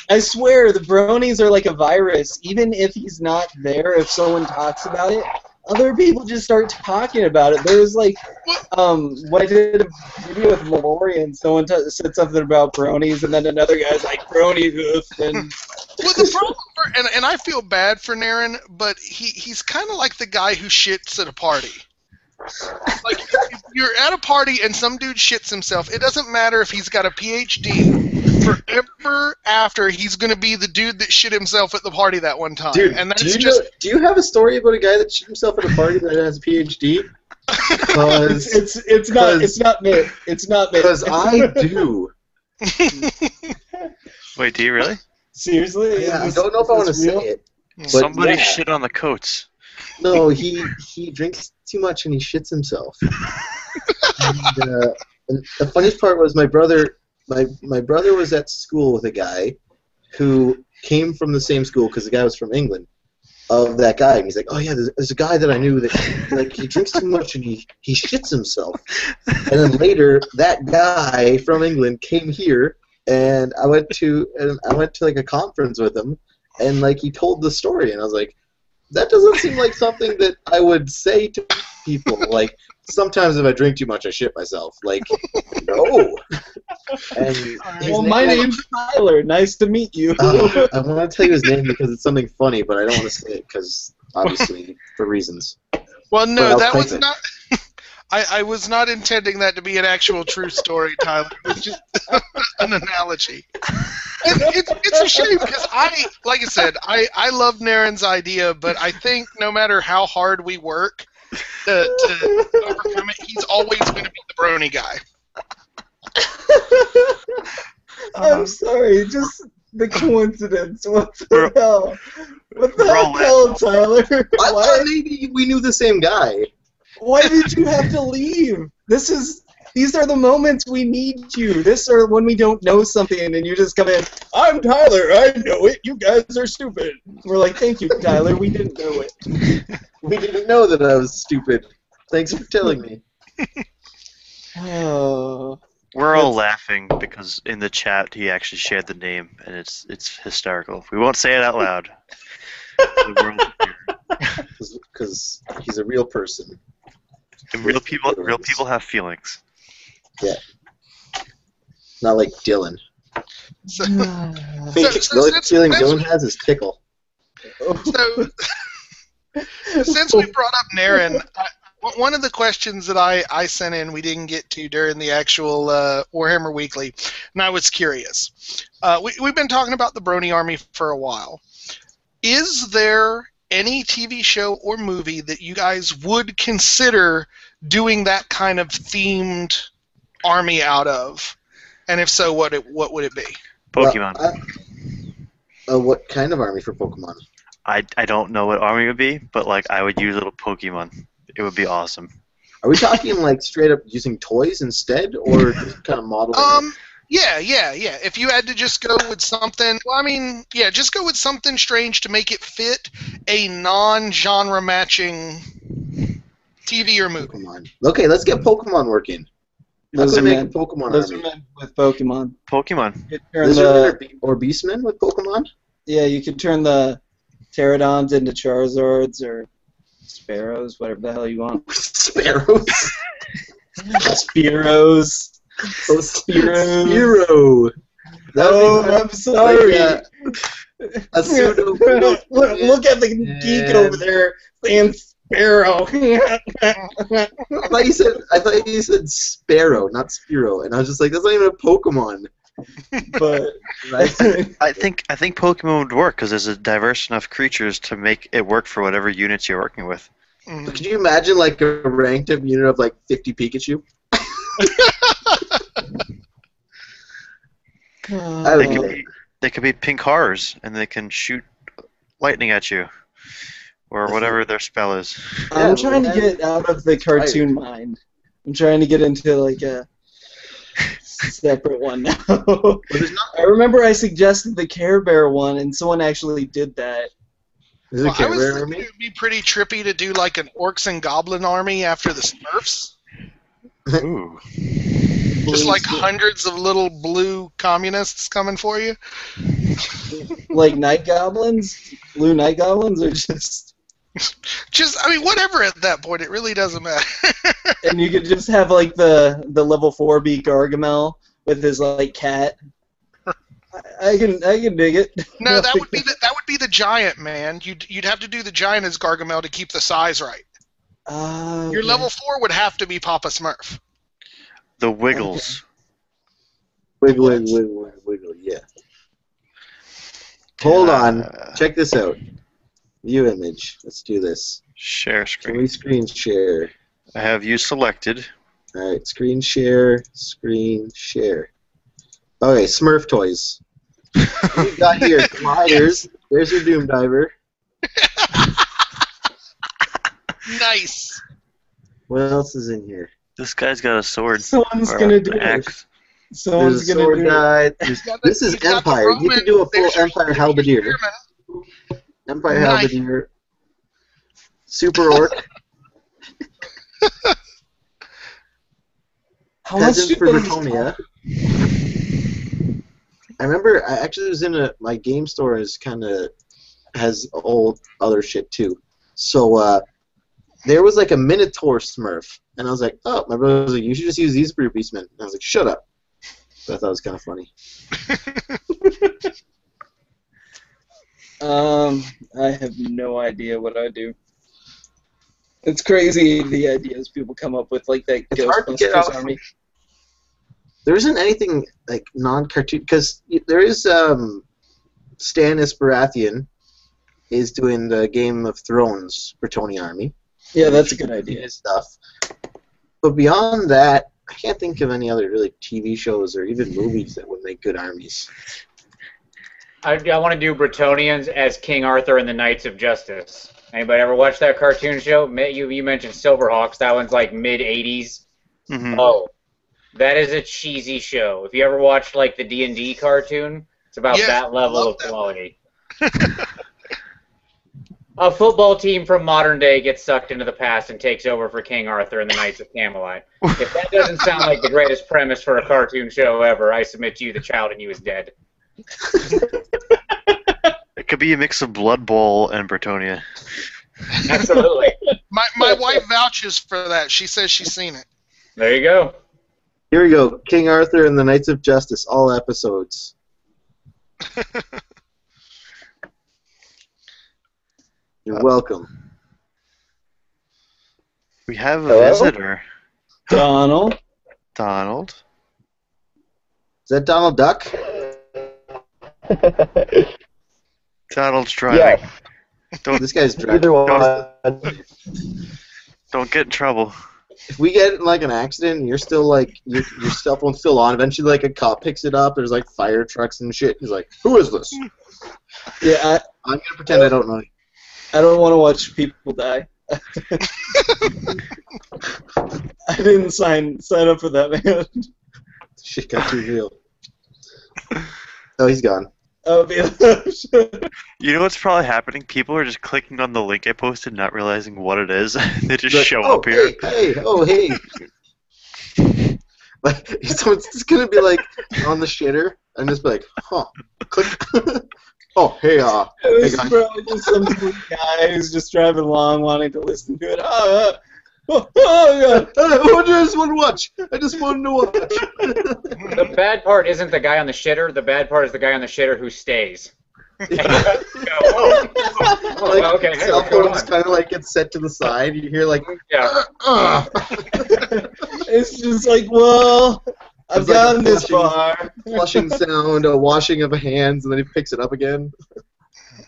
I swear, the bronies are like a virus. Even if he's not there, if someone talks about it, other people just start talking about it. There was like, when I did a video with Malorian, someone said something about bronies, and then another guy's like, brony hoof, and... Well, the problem, and I feel bad for Naren, but he's kind of like the guy who shits at a party. Like, if you're at a party and some dude shits himself, it doesn't matter if he's got a PhD. Forever after, he's going to be the dude that shit himself at the party that one time. Dude, and that's do you have a story about a guy that shit himself at a party that has a PhD? It's not me. It's not me. Because I do. Wait, do you really? Seriously? Yeah, I don't know if I want to say it. Somebody yeah. shit on the coats. No, he drinks too much and he shits himself. And the funniest part was my brother was at school with a guy who came from the same school because the guy was from England. Of that guy, and he's like, oh yeah, there's a guy that I knew that like he drinks too much and he shits himself. And then later, that guy from England came here, and I went to like a conference with him, and like he told the story, and I was like, that doesn't seem like something that I would say to people. Like sometimes if I drink too much, I shit myself. Like no. And well, my name's Tyler. Nice to meet you. I want to tell you his name because it's something funny, but I don't want to say it because obviously for reasons. Well, no, that was not. I was not intending that to be an actual true story, Tyler. It was just an analogy. And it's a shame because like I said, I love Naren's idea, but I think no matter how hard we work to overcome it, he's always going to be the brony guy. I'm sorry, just the coincidence. What the hell? What the hell, Tyler? I thought maybe we knew the same guy. Why did you have to leave? These are the moments we need you. This are when we don't know something and you just come in, I'm Tyler, I know it, you guys are stupid. We're like, thank you, Tyler, we didn't know it. We didn't know that I was stupid. Thanks for telling me. Oh. We're all laughing because in the chat he actually shared the name, and it's hysterical. We won't say it out loud. Because he's a real person. And real people have feelings. Yeah. Not like Dylan. So, The only feeling Dylan has is tickle. So, since we brought up Naren, one of the questions that I sent in we didn't get to during the actual Warhammer Weekly, and I was curious. We've been talking about the Brony Army for a while. Is there any TV show or movie that you guys would consider doing that kind of themed army out of? And if so, what would it be? Pokemon. What kind of army for Pokemon? I don't know what army it would be, but like I would use little Pokemon. It would be awesome. Are we talking like straight up using toys instead, or just kind of modeling? Yeah. If you had to just go with something, just go with something strange to make it fit a non-genre matching TV or movie. Pokemon. Okay, let's get Pokemon working. Lizardmen. Pokemon Lizardmen with Pokemon. Pokemon. Lizardmen or Beastmen with Pokemon? Yeah, you could turn the Pterodons into Charizards or Sparrows, whatever the hell you want. Sparrows? Spearows. Oh, Spearow. I'm sorry. A pseudo. Look at the geek over there saying Sparrow. I thought you said Sparrow, not Spearow, and I was just like, that's not even a Pokemon. But I think Pokemon would work because there's a diverse enough creatures to make it work for whatever units you're working with. Mm-hmm. Could you imagine like a ranked up unit of like 50 Pikachu? They could be pink horrors, and they can shoot lightning at you, or whatever their spell is. I'm trying to get out of the cartoon mind. I'm trying to get into like a separate one now. I remember I suggested the Care Bear one, and someone actually did that. Is it I was Bear thinking army? it would be pretty trippy to do like an Orcs and Goblin army after the Smurfs. Ooh. Just like hundreds of little blue communists coming for you. Like night goblins? Blue night goblins? Or just... whatever at that point. It really doesn't matter. And you could just have like the level 4B Gargamel with his like cat. I can dig it. No, that would be the giant, man. You'd have to do the giant as Gargamel to keep the size right. Your level 4 would have to be Papa Smurf. The Wiggles. Wiggle, yeah. Hold on. Check this out. View image. Let's do this. Share Can we screen. screen share? I have you selected. Alright, screen share. Okay, Smurf toys. You got here gliders. There's your Doom Diver. Nice. What else is in here? This guy's got a sword. Someone's or gonna an do it. axe. There's Someone's a gonna sword do it. guy. This is You've got the Empire. You Roman, could do a full there's your Empire halberdier. spearman. Empire Nice. halberdier. Super orc. How much Peasants do for those Bretonia. I remember I actually was in my game store is kind of has old other shit too. So there was like a Minotaur Smurf, and I was like, oh, my brother was like, you should just use these for your beastmen. And I was like, shut up. But I thought it was kind of funny. I have no idea what I do. It's crazy the ideas people come up with, like that It's hard to get Ghostbusters off. army. There isn't anything like non-cartoon because there is Stannis Baratheon is doing the Game of Thrones Bretonnia army. Yeah, that's a good idea. His stuff. But beyond that, I can't think of any other really TV shows or even movies that would make good armies. I want to do Bretonians as King Arthur and the Knights of Justice. Anybody ever watch that cartoon show? You mentioned Silverhawks. That one's like mid-'80s. Mm-hmm. Oh, that is a cheesy show. If you ever watched like the D&D cartoon, it's about Yeah, that level love of that. quality. A football team from modern day gets sucked into the past and takes over for King Arthur and the Knights of Camelot. If that doesn't sound like the greatest premise for a cartoon show ever, I submit to you the child in you is dead. It could be a mix of Blood Bowl and Bretonia. Absolutely. My wife vouches for that. She says she's seen it. There you go. Here we go. King Arthur and the Knights of Justice, all episodes. You're welcome. We have a Hello? visitor. Donald. Donald. Is that Donald Duck? Donald's driving. Yeah, This guy's driving. either one. Don't get in trouble. If we get in like an accident and you're still like your cell phone's still on, eventually like a cop picks it up. There's like fire trucks and shit. He's like, "Who is this?" Yeah, I'm gonna pretend I don't know. I don't want to watch people die. I didn't sign up for that, man. Shit got too real. Oh, he's gone. Oh, man. You know what's probably happening? People are just clicking on the link I posted, not realizing what it is. They just Like, show oh, up here. Hey, oh, hey. Like, so it's just gonna be like on the shitter and just be like, huh, click. Oh, hey, It's guys. probably just some sweet guy who's just driving along wanting to listen to it. Oh, I just want to watch. I just wanted to watch. The bad part isn't the guy on the shitter. The bad part is the guy on the shitter who stays. Like, okay, hey, cell what's going phone just on? kind of like gets set to the side. You hear like, Yeah. It's just like, well, I've It's like gotten a this flushing- far. flushing sound, a washing of hands, and then he picks it up again.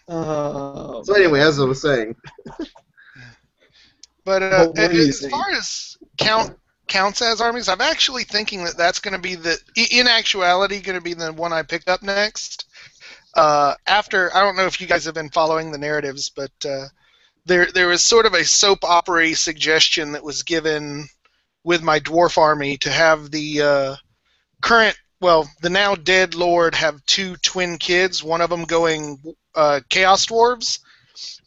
Oh, So anyway, as I was saying, But What were you as saying? far as counts as armies, I'm actually thinking that that's going to be in actuality, going to be the one I picked up next. After, I don't know if you guys have been following the narratives, but there was sort of a soap opera suggestion that was given with my dwarf army to have the the now dead lord have two twin kids, one of them going chaos dwarves.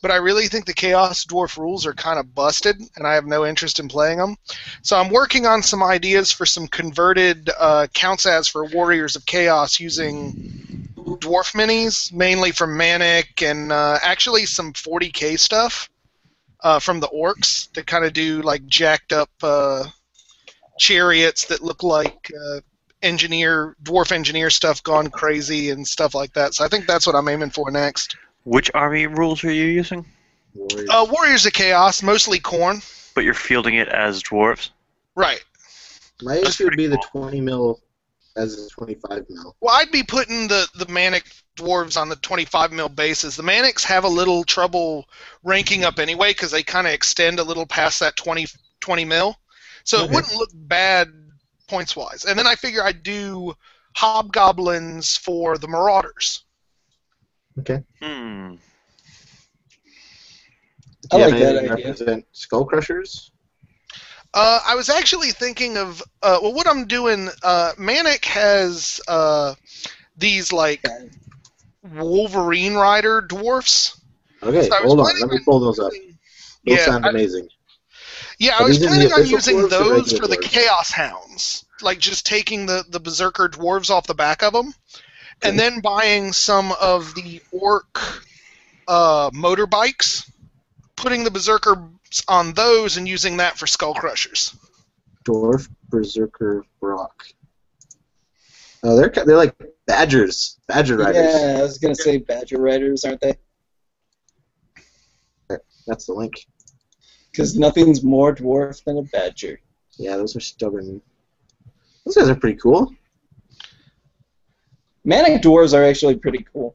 But I really think the Chaos Dwarf rules are kind of busted, and I have no interest in playing them. So I'm working on some ideas for some converted counts as for Warriors of Chaos using Dwarf minis, mainly from Manic, and actually some 40k stuff from the Orcs that kind of do like jacked up chariots that look like dwarf engineer stuff gone crazy and stuff like that. So I think that's what I'm aiming for next. Which army rules are you using? Warriors of Chaos, mostly Khorne. But you're fielding it as dwarves? Right. my issue would be the 20 mil as a 25 mil. Well, I'd be putting the Manic dwarves on the 25 mil bases. The Manics have a little trouble ranking up anyway because they kind of extend a little past that 20 mil. So it wouldn't look bad points-wise. And then I figure I'd do Hobgoblins for the Marauders. Okay. I Do you like have that anything to idea. represent Skull Crushers? I was actually thinking of well, what I'm doing. Manic has these like Wolverine Rider dwarfs. Okay, So I was hold on. planning Let me on pull those up. using, Those yeah, sound amazing. I Are was these in the planning on official using dwarves or those regular for the dwarves? Chaos Hounds, like just taking the Berserker dwarves off the back of them, and Okay. then buying some of the Orc motorbikes, putting the Berserkers on those, and using that for Skull Crushers. Dwarf Berserker Brock. Oh, they're like badgers, badger riders. Yeah, I was gonna say Badger Riders, aren't they? That's the link. Because nothing's more dwarf than a badger. Yeah, those are stubborn. Those guys are pretty cool. Manic dwarves are actually pretty cool.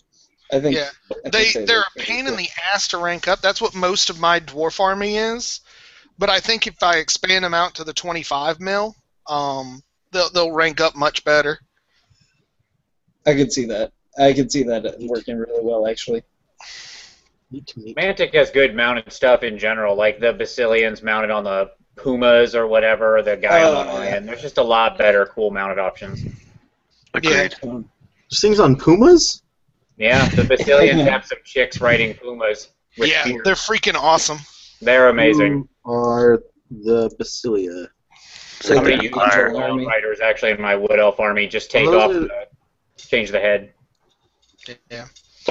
I think. Yeah, I think they're look a pretty pain cool. in the ass to rank up. That's what most of my dwarf army is. But I think if I expand them out to the 25 mil, they'll rank up much better. I could see that. I could see that working really well, actually. Mantic has good mounted stuff in general, like the Basilians mounted on the Pumas or whatever, the guy on the Lion. There's just a lot better cool mounted options. Agreed. These things on Pumas? Yeah, the Basilians have some chicks riding Pumas with Yeah, spears. they're freaking awesome. They're amazing. Who are the Basilia? So I'm going to the use Angel Wood Elf Army. Riders actually in my Wood Elf army. Just take Well, off, those change the head. Yeah.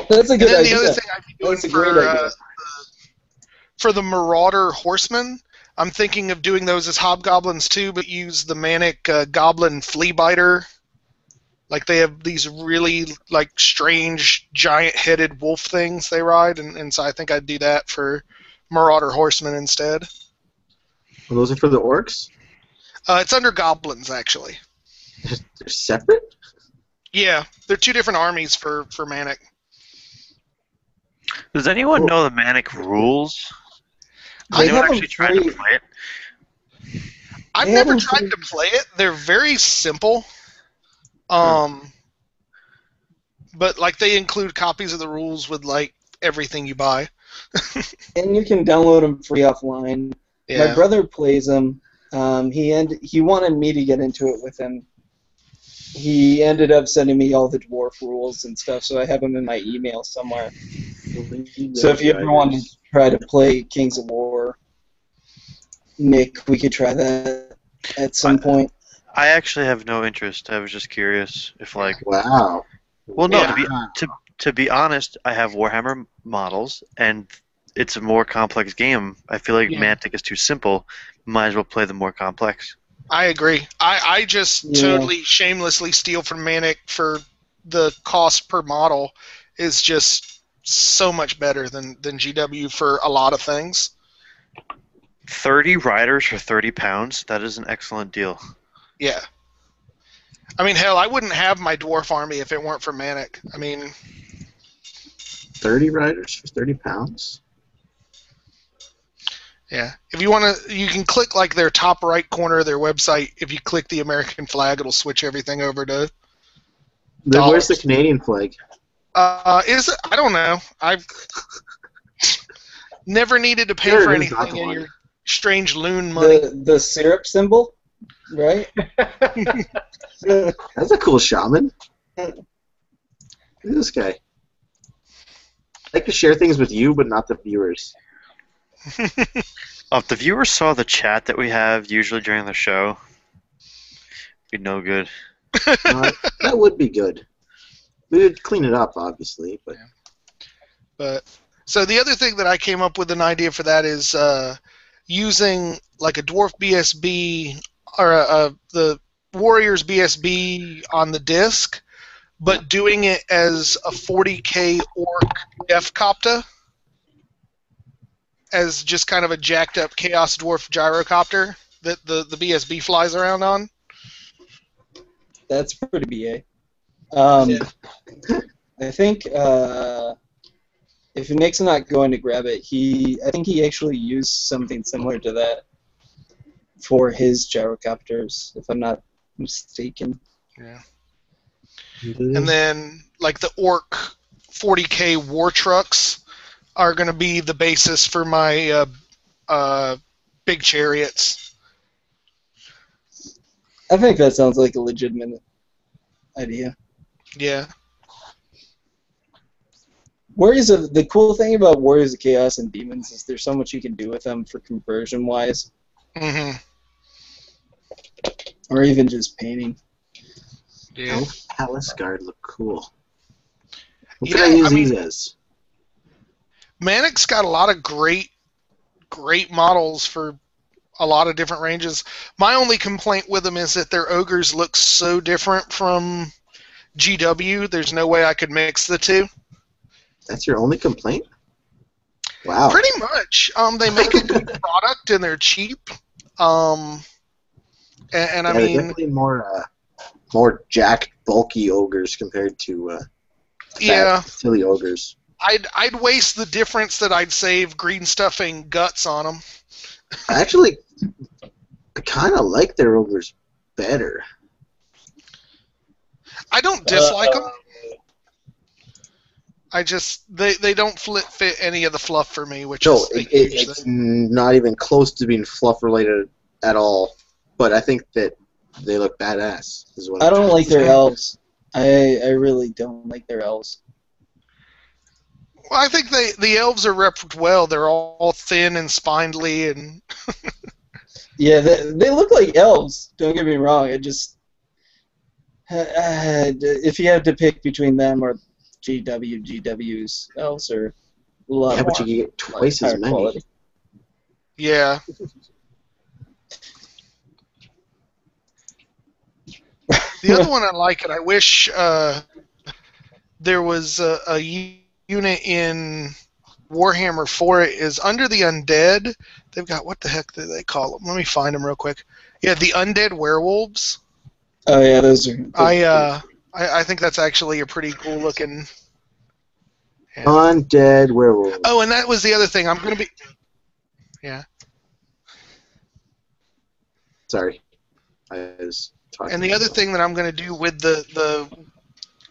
That's a And good then idea. the other thing I'd be doing That's a great idea. for the Marauder Horsemen, I'm thinking of doing those as hobgoblins too, but use the Manic Goblin Flea Biter. Like they have these really like strange giant-headed wolf things they ride, and so I think I'd do that for Marauder Horsemen instead. Well, those are for the orcs? It's under goblins actually. They're separate? Yeah, they're two different armies for Manic. Does anyone know the Manic rules? Has They anyone have 'em actually tried to very- play it? I've They never haven't tried seen- to play it. They're very simple. But like they include copies of the rules with like everything you buy. And you can download them free offline. Yeah. My brother plays them. He wanted me to get into it with him. He ended up sending me all the dwarf rules and stuff, so I have them in my email somewhere. So if you ever want to try to play Kings of War, Nick, we could try that at some point. I actually have no interest. I was just curious if, like, Wow. well, no. Yeah. To be honest, I have Warhammer models, and it's a more complex game. I feel like Yeah. Mantic is too simple. Might as well play the more complex. I agree. I just Yeah. totally shamelessly steal from Manic for the cost per model is just so much better than GW for a lot of things. 30 riders for 30 pounds. That is an excellent deal. Yeah. I mean, hell, I wouldn't have my dwarf army if it weren't for Manic. I mean, 30 riders for 30 pounds? yeah. If you want to, you can click like their top right corner of their website. If you click the American flag, it'll switch everything over to. Then where's the Dollars. Canadian flag? Is it? I don't know. I've never needed to pay Sure, for it is not anything the in one. your strange loon money. The syrup symbol, right? That's a cool shaman. Look at this guy. I like to share things with you, but not the viewers. If the viewers saw the chat that we have usually during the show, it'd be no good. That would be good. We would clean it up, obviously, but But so the other thing that I came up with an idea for that is using like a dwarf BSB or the Warriors BSB on the disc, but doing it as a 40k orc F-copter as just kind of a jacked up Chaos Dwarf gyrocopter that the BSB flies around on. That's pretty BA. Yeah. I think if Nick's not going to grab it, I think he actually used something similar to that for his gyrocopters, if I'm not mistaken. Yeah. And then like the orc 40k war trucks are going to be the basis for my big chariots. I think that sounds like a legitimate idea. Yeah. The cool thing about Warriors of Chaos and Demons is there's so much you can do with them for conversion wise, Mm-hmm. or even just painting. Yeah. Elf Palace Guard look cool. What Yeah, could I use I mean- these as? Manic's got a lot of great models for a lot of different ranges. My only complaint with them is that their ogres look so different from GW. There's no way I could mix the two. That's your only complaint? Wow. Pretty much. They make a good product and they're cheap. And I Yeah, they're mean, definitely more jacked, bulky ogres compared to fat, yeah, silly ogres. I'd waste the difference that I'd save green stuffing guts on them. Actually, I kind of like their ogres better. I don't dislike them. I just they don't fit any of the fluff for me, which No, is a huge it's thing. not even close to being fluff related at all. But I think that they look badass. Is what I I'm don't trying like to their say. elves. I really don't like their elves. Well, I think the elves are repped well. They're all thin and spindly, and Yeah, they look like elves. Don't get me wrong. It just if you had to pick between them or GW's elves are a lot Yeah, but more, you get twice as higher many. quality. yeah. The other one I like, and I wish there was a unit in Warhammer for it, is under the undead. They've got, what the heck do they call them? Let me find them real quick. Yeah, the undead werewolves. Oh yeah, those are. I think that's actually a pretty cool looking. Yeah. Undead werewolf. Oh, and that was the other thing. I'm gonna be. Yeah. Sorry. I was talking. And the other thing that I'm going to do with the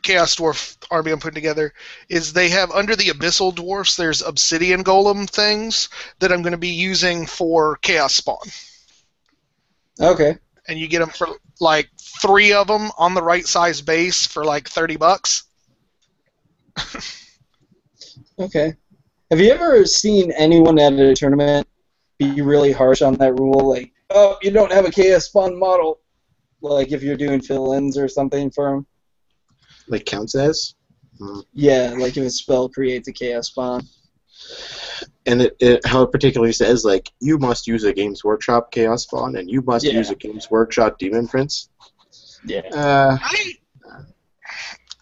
Chaos Dwarf army I'm putting together is they have, under the Abyssal Dwarfs, there's Obsidian Golem things that I'm going to be using for Chaos Spawn. Okay. And you get them for like 3 of them on the right size base for like $30. Okay. Have you ever seen anyone at a tournament be really harsh on that rule? Like, oh, you don't have a Chaos Spawn model. Like if you're doing fill-ins or something for them. Like counts as? Yeah, like if a spell creates a Chaos Spawn. And how it particularly says, like, you must use a Games Workshop Chaos Spawn, and you must use a Games Workshop Demon Prince. Yeah.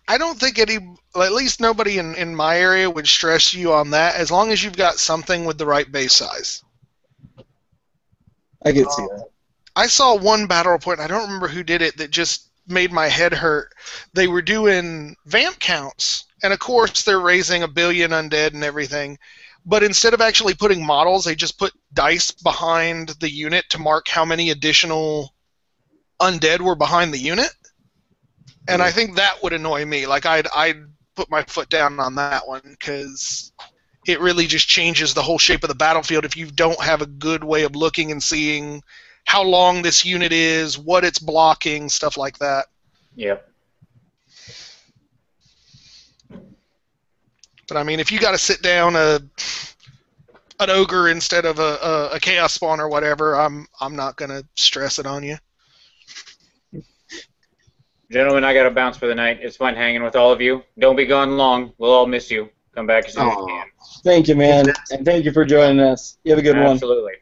I don't think at least nobody in my area would stress you on that, as long as you've got something with the right base size. I can see that. I saw one battle report, and I don't remember who did it, that just made my head hurt. They were doing vamp counts, and of course they're raising 1 billion undead and everything, but instead of actually putting models, they just put dice behind the unit to mark how many additional undead were behind the unit. And I think that would annoy me. Like, I'd put my foot down on that one, because it really just changes the whole shape of the battlefield if you don't have a good way of looking and seeing how long this unit is, what it's blocking, stuff like that. Yep. But I mean, if you got to sit down an ogre instead of a chaos spawn or whatever, I'm not gonna stress it on you. Gentlemen, I got to bounce for the night. It's fun hanging with all of you. Don't be gone long. We'll all miss you. Come back as soon as you can. Thank you, man, and thank you for joining us. You have a good one. Absolutely.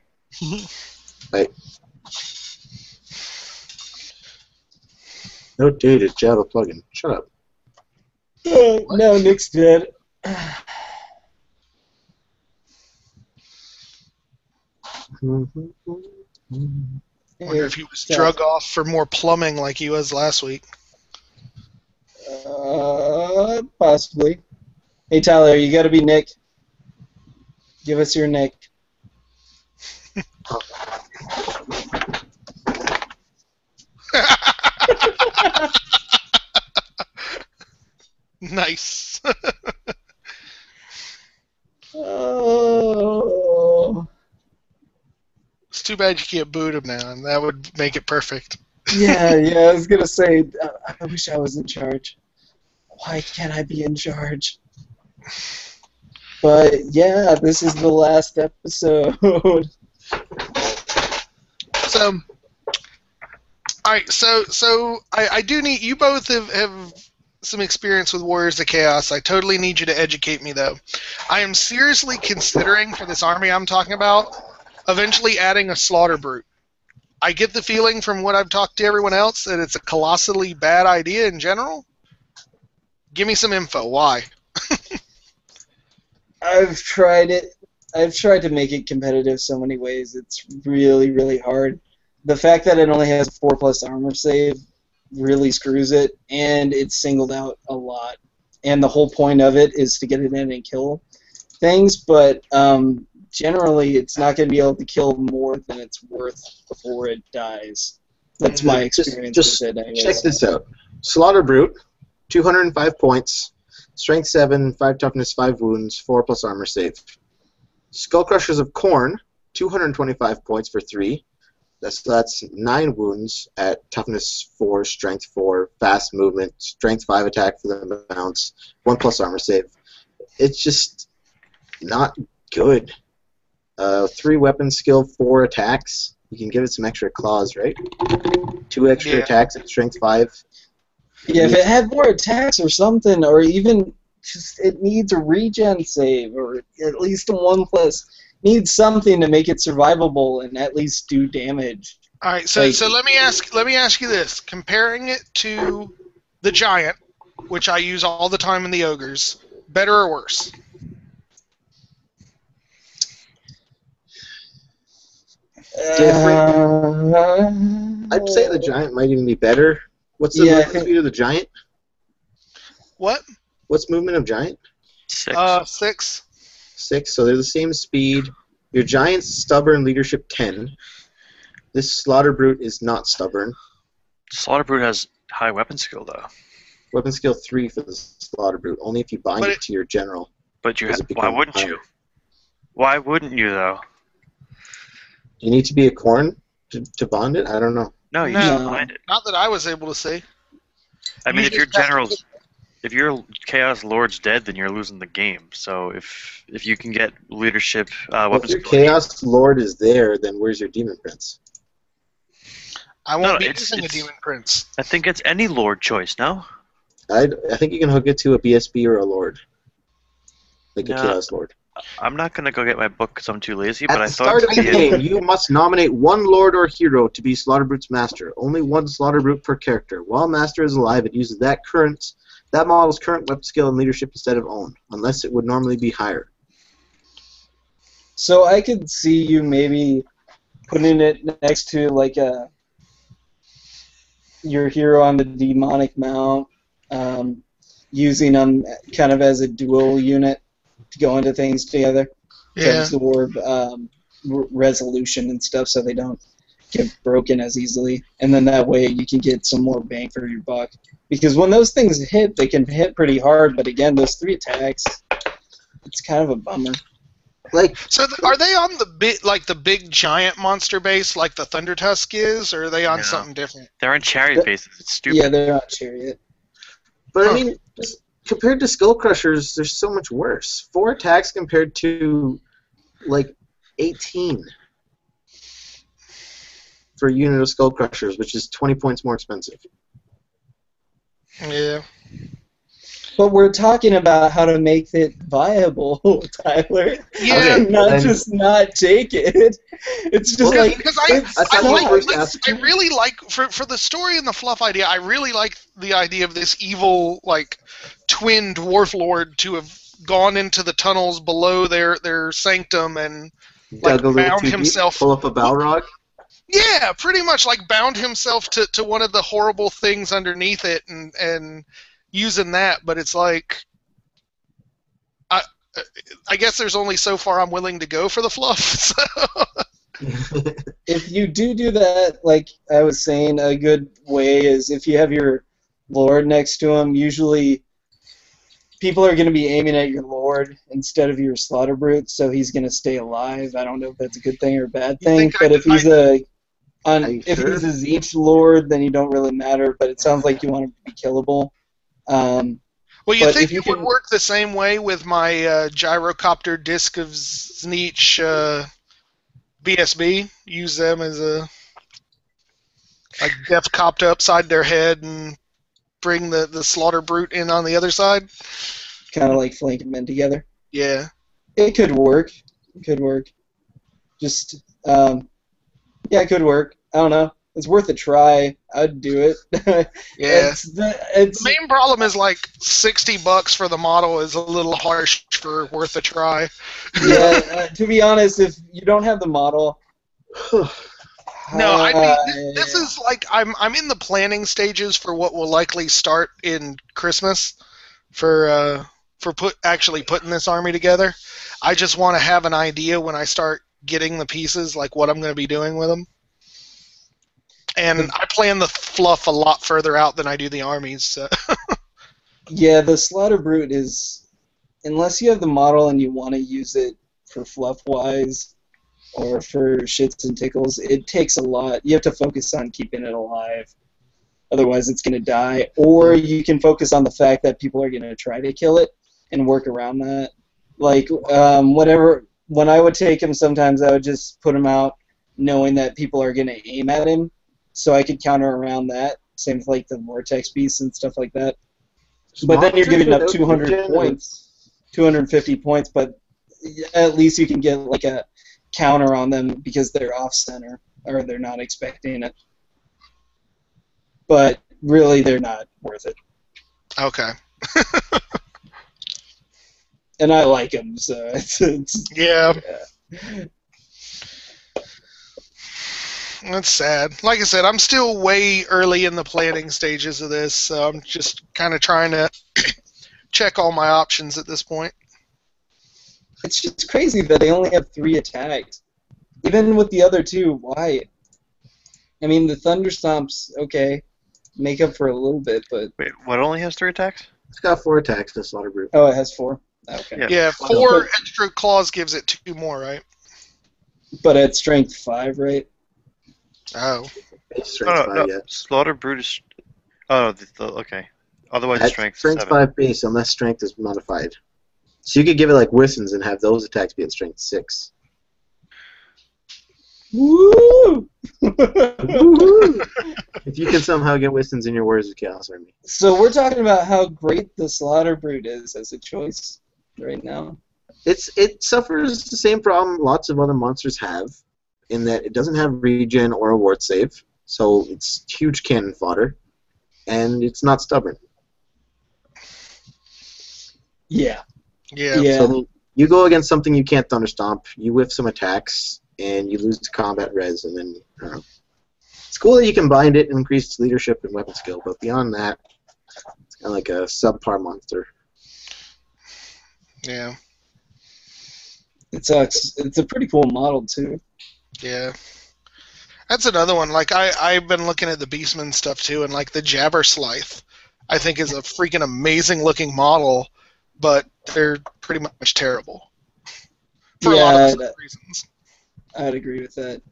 Bye. No dated Java plugin. Shut up. No, Nick's dead. Wonder if he was drug off for more plumbing like he was last week. Possibly. Hey, Tyler, you gotta be Nick. Give us your Nick. Nice. too bad you can't boot him now, and that would make it perfect. Yeah, I was gonna say, I wish I was in charge. Why can't I be in charge? But yeah, this is the last episode. So, all right. So I do need you both have some experience with Warriors of Chaos. I totally need you to educate me, though. I am seriously considering for this army I'm talking about eventually adding a Slaughter Brute. I get the feeling from what I've talked to everyone else that it's a colossally bad idea in general. Give me some info. Why? I've tried it. I've tried to make it competitive so many ways. It's really, really hard. The fact that it only has 4+ armor save really screws it, and it's singled out a lot. And the whole point of it is to get it in and kill things, but generally it's not going to be able to kill more than it's worth before it dies. That's my experience Just with it. Anyways. check this out. Slaughter Brute, 205 points, Strength 7, 5 toughness, 5 wounds, 4+ armor save. Skull Crushers of Khorne, 225 points for 3. That's 9 wounds at toughness 4, strength 4, fast movement, strength 5 attack for the bounce, 1+ armor save. It's just not good. 3 weapon skill, 4 attacks. You can give it some extra claws, right? 2 extra attacks at strength 5. Yeah, if it had more attacks or something, or even just it needs a regen save, or at least a 1+. Needs something to make it survivable and at least do damage. All right, so let me ask you this: comparing it to the giant, which I use all the time in the ogres, better or worse? Different. I'd say the giant might even be better. What's the movement speed of the giant? What? What's movement of giant? 6. 6. 6, so they're the same speed. Your giant's stubborn, leadership 10. This Slaughter Brute is not stubborn. Slaughter Brute has high weapon skill, though. Weapon skill 3 for the Slaughter Brute, only if you bind it to your general. But why wouldn't you? Why wouldn't you, though? You need to be a Khorne to bond it? I don't know. No, you just bind it. Not that I was able to see. I mean, if your general's... If your Chaos Lord's dead, then you're losing the game. So if you can get leadership weapons... If your Chaos Lord is there, then where's your Demon Prince? I won't be using a Demon Prince. I think it's any Lord choice, no? I think you can hook it to a BSB or a Lord. Like a Chaos Lord. I'm not going to go get my book because I'm too lazy, but I thought... At the start of the game, you must nominate one Lord or hero to be Slaughter Brute's master. Only one Slaughter Brute per character. While master is alive, it uses that model's current weapon skill and leadership instead of own, unless it would normally be higher. So I could see you maybe putting it next to like your hero on the demonic mount, using them kind of as a dual unit to go into things together. To absorb resolution and stuff, so they don't get broken as easily, and then that way you can get some more bang for your buck. Because when those things hit, they can hit pretty hard, but again, those 3 attacks, it's kind of a bummer. Are they on the big giant monster base like the Thunder Tusk is, or are they on something different? They're on chariot bases. It's stupid. Yeah, they're on chariot. But I mean, just compared to Skull Crushers, they're so much worse. 4 attacks compared to like 18 for a unit of Skull Crushers, which is 20 points more expensive. Yeah. But we're talking about how to make it viable, Tyler. Yeah. Not just not take it. It's just because I really like for the story and the fluff idea. I really like the idea of this evil twin Dwarf Lord to have gone into the tunnels below their sanctum and bound himself. Pull up a Balrog. Yeah, pretty much bound himself to one of the horrible things underneath it and using that, but it's I guess there's only so far I'm willing to go for the fluff. So. If you do that, like I was saying, a good way is if you have your Lord next to him, usually people are going to be aiming at your lord instead of your slaughter brute, so he's going to stay alive. I don't know if that's a good thing or a bad thing, but if he's he's a Zeech lord, then you don't really matter. But it sounds like you want him to be killable. Well, you think it would work the same way with my gyrocopter disc of Zneech BSB? Use them as a death copter upside their head and bring the slaughter brute in on the other side? Kind of like flanking men together. Yeah. It could work. It could work. Just, yeah, it could work. I don't know. It's worth a try. I'd do it. Yeah. The main problem is like $60 for the model is a little harsh for worth a try. Yeah, to be honest, if you don't have the model, no, I mean this is like I'm in the planning stages for what will likely start in Christmas for actually putting this army together. I just want to have an idea when I start getting the pieces, like what I'm going to be doing with them. And I plan the fluff a lot further out than I do the armies. So. Yeah, the Slaughter Brute is, unless you have the model and you want to use it for fluff-wise or for shits and tickles, it takes a lot. You have to focus on keeping it alive. Otherwise, it's going to die. Or you can focus on the fact that people are going to try to kill it and work around that. Like, when I would take him, sometimes I would just put him out knowing that people are going to aim at him, so I could counter around that. Same with like the Vortex Beasts and stuff like that. But then you're giving up 200 points, 250 points, but at least you can get like a counter on them because they're off-center, or they're not expecting it. But really, they're not worth it. Okay. And I like them, so it's yeah. That's sad. Like I said, I'm still way early in the planning stages of this, so I'm just kind of trying to check all my options at this point. It's just crazy that they only have 3 attacks. Even with the other 2, why? I mean, the Thunderstomps, okay, make up for a little bit, but... Wait, what only has 3 attacks? It's got 4 attacks, the Slaughter Brute. Oh, it has 4? Okay. Yeah, 4 extra claws gives it 2 more, right? But at strength 5, right? Oh. No. Slaughter Brute is... Oh, okay. Otherwise, at strength 7. 5 base, unless strength is modified. So you could give it like Whistons and have those attacks be at strength 6. Woo! If you can somehow get Whistons in your Warriors of Chaos army. So we're talking about how great the Slaughter Brute is as a choice right now. It suffers the same problem lots of other monsters have, in that it doesn't have regen or a ward save, so it's huge cannon fodder, and it's not stubborn. Yeah. So you go against something you can't Thunderstomp, you whiff some attacks, and you lose to combat res, and then, I don't know. It's cool that you can bind it and increase its leadership and weapon skill, but beyond that, it's kind of like a subpar monster. Yeah. It sucks. It's a pretty cool model, too. Yeah. That's another one. Like, I've been looking at the Beastman stuff, too, and, like, the Jabberslythe, I think, is a freaking amazing-looking model, but they're pretty much terrible. For a lot of reasons. I'd agree with that.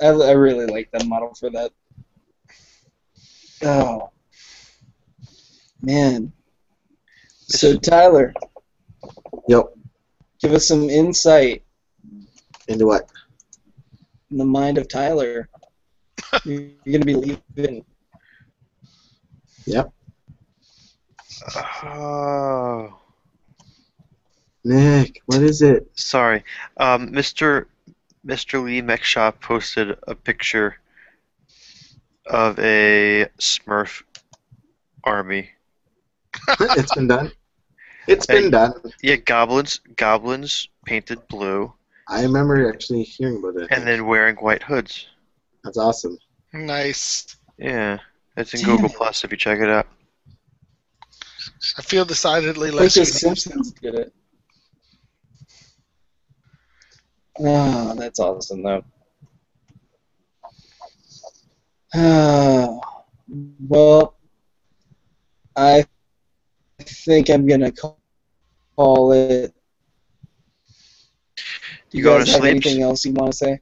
I really like that model for that. Oh. Man. So, Tyler. Yep. Give us some insight. Into what? In the mind of Tyler. You're going to be leaving. Yep. Oh. Nick, what is it? Sorry. Mr. Lee Mechshop posted a picture of a Smurf army. It's been done. It's been done. Yeah, goblins painted blue. I remember actually hearing about it. And then wearing white hoods. That's awesome. Nice. Yeah, it's in Google Plus if you check it out. I feel decidedly I less. think the Simpsons did it. Oh, that's awesome, though. Well, I think I'm going to call call it. Do you going guys to have sleep? anything else you want to say?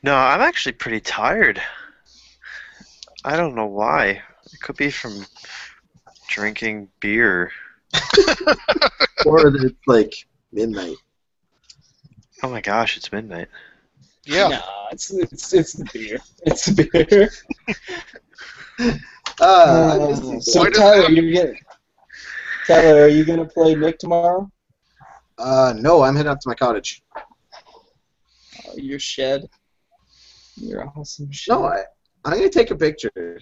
No, I'm actually pretty tired. I don't know why. It could be from drinking beer. Or that it's like midnight. Oh my gosh, it's midnight. Yeah. No, it's the beer. It's the beer. So Why does Tyler, are you gonna play Nick tomorrow? No, I'm heading up to my cottage. Oh, your shed. Your awesome shed. No, I'm gonna take a picture,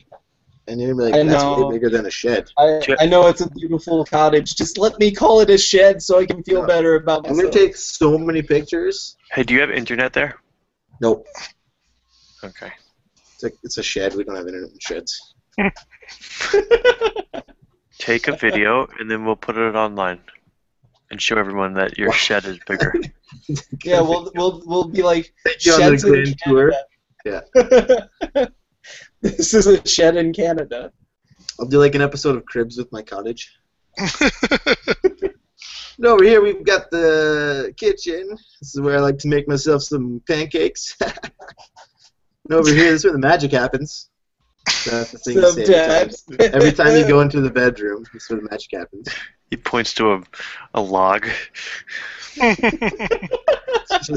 and you're gonna be I like, "That's know. way bigger than a shed." I know it's a beautiful cottage. Just let me call it a shed so I can feel No. better about I'm myself. gonna take so many pictures. Hey, do you have internet there? Nope, Okay. it's a shed. We don't have internet in sheds. Take a video and then we'll put it online and show everyone that your shed is bigger. Yeah, we'll be like Take you on the sheds in grand tour. Canada. This is a shed in Canada. I'll do like an episode of Cribs with my cottage. And over here we've got the kitchen. This is where I like to make myself some pancakes. And over here, this is where the magic happens. That's the thing you say Sometimes. every time you go into the bedroom. This is where the magic happens. He points to a log. It's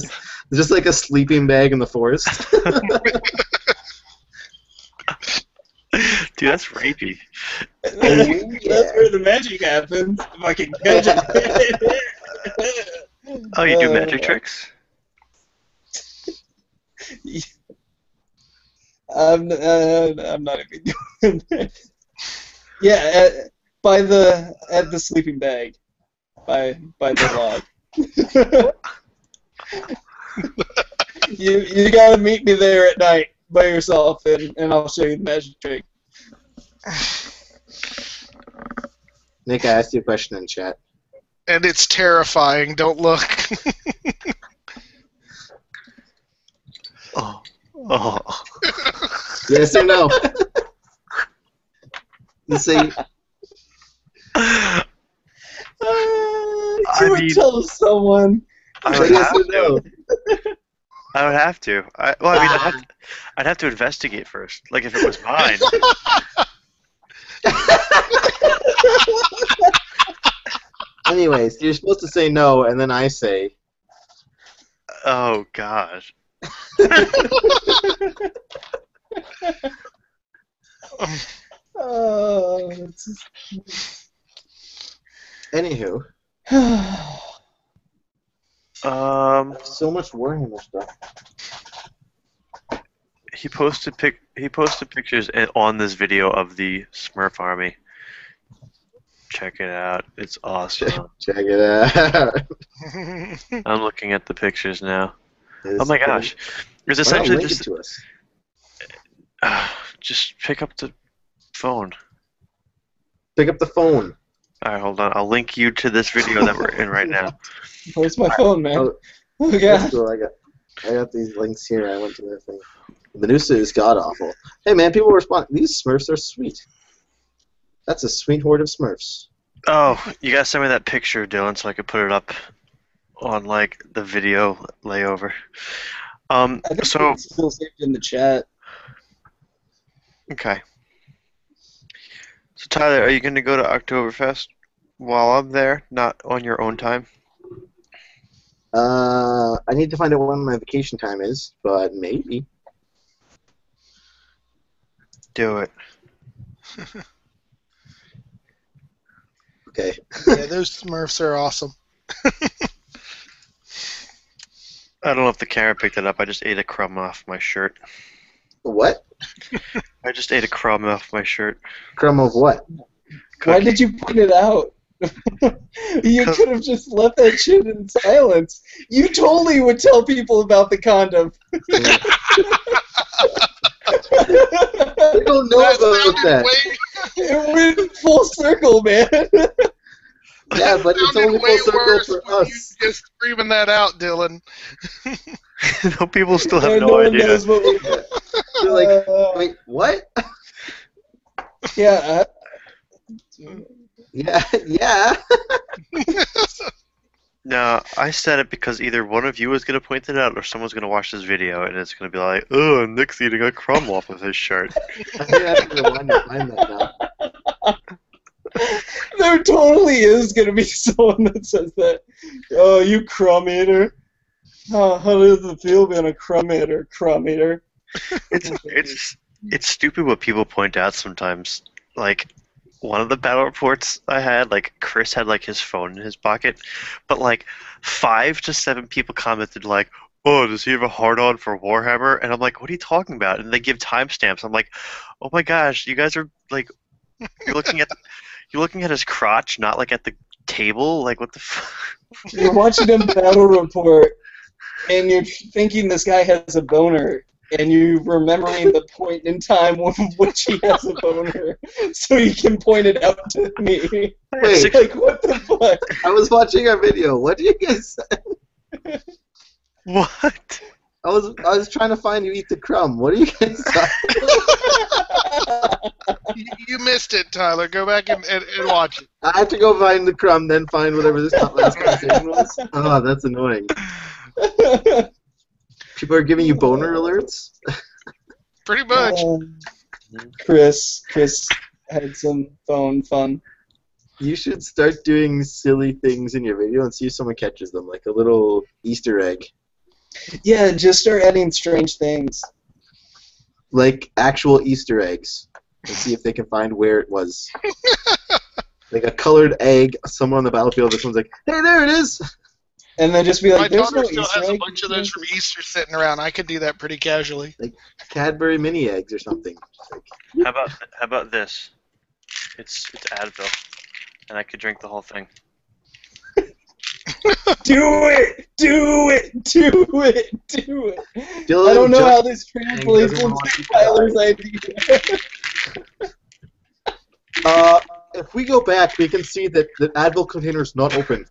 just like a sleeping bag in the forest. Dude, that's rapey. That's where the magic happens. Fucking magic. Oh, you do magic tricks? I'm not even doing that. Yeah, at the sleeping bag, by the log. You gotta meet me there at night by yourself, and I'll show you the magic trick. Nick, I asked you a question in chat. And it's terrifying. Don't look. Oh. Oh. Yes or no? You see, You would tell someone. I would yes have or to. no? I would have to. I'd have to investigate first. Like if it was mine. Anyways, you're supposed to say no, and then I say. Oh gosh. Anywho, so much Warhammer stuff. He posted pictures on this video of the Smurf army. Check it out. It's awesome. Check it out. I'm looking at the pictures now. It's Oh my pretty- gosh. It's Why not essentially link it just to us? just pick up the phone. Pick up the phone. Alright, hold on. I'll link you to this video that we're in right now. Where's my phone, man? Oh, Oh that's god. cool. I got these links here. I went to their thing. The new suit is god awful. Hey man, people respond. These Smurfs are sweet. That's a sweet horde of Smurfs. Oh, you gotta send me that picture, Dylan, so I could put it up on like the video layover. I think So it's still saved in the chat. okay. So Tyler, are you gonna go to Oktoberfest while I'm there, not on your own time? I need to find out when my vacation time is, but maybe. Do it. Okay. Yeah, those Smurfs are awesome. I don't know if the camera picked it up. I just ate a crumb off my shirt. What? I just ate a crumb off my shirt. Crumb of what? Why did you point it out? You could have just left that shit in silence. You totally would tell people about the condom. They don't know about that. It went full circle, man. Yeah, but it's only full circle for us. You just screaming that out, Dylan. No, people still have Yeah, no one idea. knows what we- They're like, wait, what? yeah. Yeah, yeah. No, I said it because either one of you is going to point it out or someone's going to watch this video and it's going to be like, oh, Nick's eating a crumb off of his shirt. I'm gonna have to rewind and find that now. There totally is going to be someone that says that. Oh, you crumb eater. How does it feel being a crumb eater? It's stupid what people point out sometimes. Like, one of the battle reports I had, like, Chris had, like, his phone in his pocket, but, like, 5 to 7 people commented, like, oh, does he have a hard-on for Warhammer? And I'm like, what are you talking about? And they give timestamps. I'm like, oh my gosh, you guys are, like, you're looking at his crotch, not, like, at the table? Like, what the fuck? You're watching a battle report, and you're thinking this guy has a boner, and you're remembering the point in time of which he has a boner, so you can point it out to me. Wait, Like, what the fuck? I was watching a video. What did you guys say? What? I was trying to find you eat the crumb. What are you guys talking? You missed it, Tyler. Go back and watch it. I have to go find the crumb, then find whatever this last conversation was. Oh, that's annoying. People are giving you boner alerts? Pretty much. Chris had some phone fun. You should start doing silly things in your video and see if someone catches them, like a little Easter egg. Yeah, just start adding strange things. Like actual Easter eggs. And see if they can find where it was. Like a colored egg, somewhere on the battlefield, this one's like, hey, there it is! And then just be My like, there's daughter no still Easter has a egg. bunch of those from Easter sitting around. I could do that pretty casually. Like Cadbury mini eggs or something. Like, How about this? It's Advil, and I could drink the whole thing. Do it! Do it! Do it! Do it! Dylan I don't know just how this translates doesn't into want to Tyler's idea. if we go back, we can see that the Advil container is not open.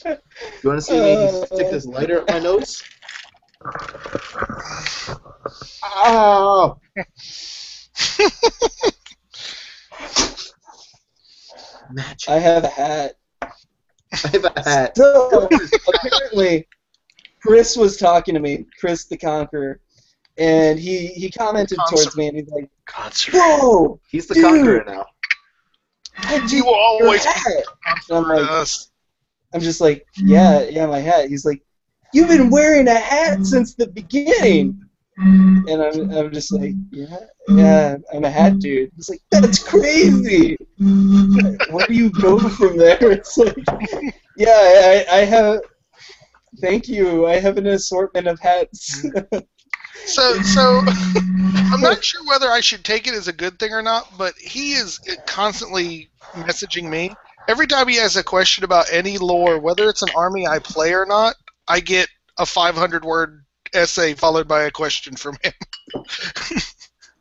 You want to see me stick this lighter up my nose? Oh! Magic. I have a hat. I have a hat. So, apparently, Chris was talking to me, Chris the Conqueror, and he commented towards me, and he's like, Concert. whoa! He's the Dude. conqueror now. You will always Your hat. And I'm like, us. I'm just like, yeah, my hat. He's like, you've been wearing a hat since the beginning. And I'm just like, yeah, I'm a hat dude. He's like, that's crazy. Where do you go from there? It's like, yeah, I have. Thank you. I have an assortment of hats. So I'm not sure whether I should take it as a good thing or not, but he is constantly messaging me. Every time he has a question about any lore, whether it's an army I play or not, I get a 500-word essay followed by a question from him.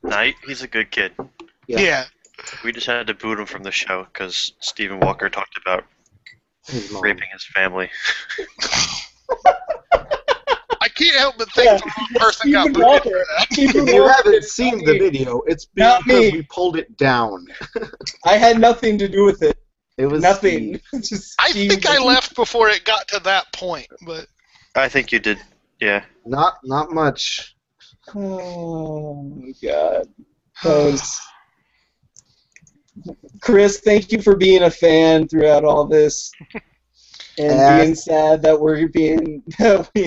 Nah, he's a good kid. Yeah. We just had to boot him from the show because Stephen Walker talked about raping his family. I can't help but think the wrong person got Stephen booted for Walker. that. Stephen If you Walker haven't is seen not the me. video, it's Not because me. we pulled it down. I had nothing to do with it. It was Nothing. Steve. Just I think I left before it got to that point, but I think you did. Yeah. Not much. Oh my god. Chris, thank you for being a fan throughout all this. And being sad that we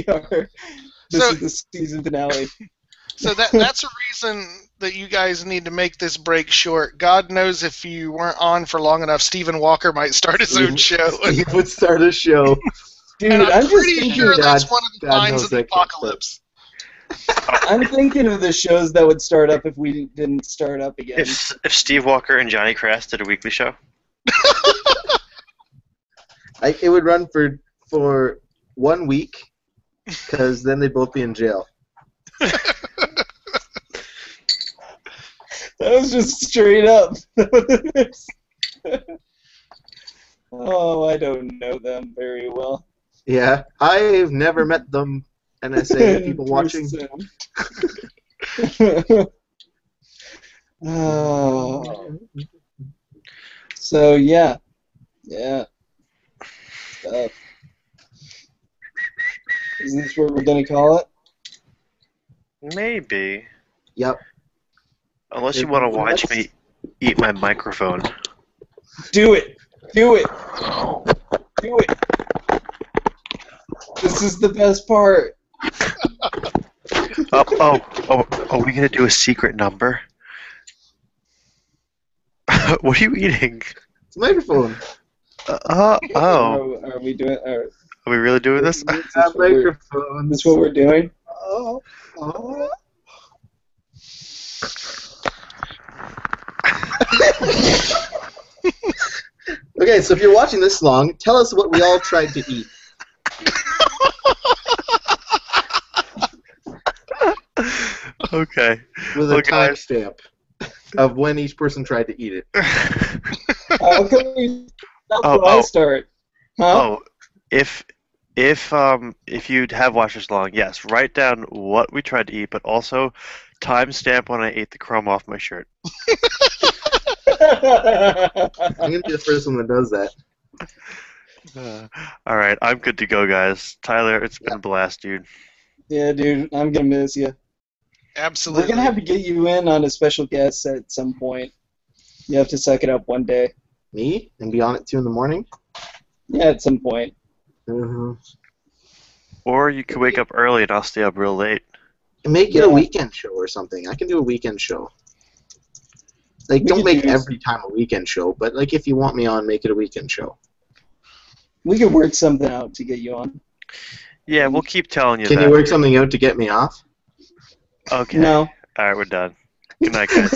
are. This is the season finale. So that's a reason that you guys need to make this break short. God knows if you weren't on for long enough, Stephen Walker might start his own show. He would start a show. Dude, And I'm just pretty thinking, sure that's God- one of the God signs knows of the that can't apocalypse. I'm thinking of the shows that would start up if we didn't start up again. If Steve Walker and Johnny Crass did a weekly show. It would run for 1 week, because then they'd both be in jail. That was just straight up. Oh, I don't know them very well. Yeah, I've never met them, NSA people watching. Oh. So yeah. Stuff. Is this what we're gonna call it? Maybe. Yep. Unless you want to watch me eat my microphone. Do it. Do it. Do it. This is the best part. Are we gonna do a secret number? What are you eating? It's a microphone. Are we doing? Are we really doing this? Microphone. This is what we're doing. Oh. Okay, so if you're watching this long, tell us what we all tried to eat. Okay. With a timestamp of when each person tried to eat it. How come I start? Huh? If you have watched this long, yes, write down what we tried to eat, but also timestamp when I ate the crumb off my shirt. I'm gonna be the first one that does that. All right, I'm good to go, guys. Tyler, it's been a blast, dude. Yeah, dude, I'm gonna miss you. Absolutely. We're gonna have to get you in on a special guest at some point. You have to suck it up one day. Me? And be on at 2 in the morning? Yeah, at some point. Mm-hmm. Or you could wake up early and I'll stay up real late. Make it a weekend show or something. I can do a weekend show. Like, don't make every time a weekend show, but like if you want me on, make it a weekend show. We could work something out to get you on. Yeah, we'll keep telling you that. Can you work something out to get me off? Okay. No. All right, we're done. Good night, guys.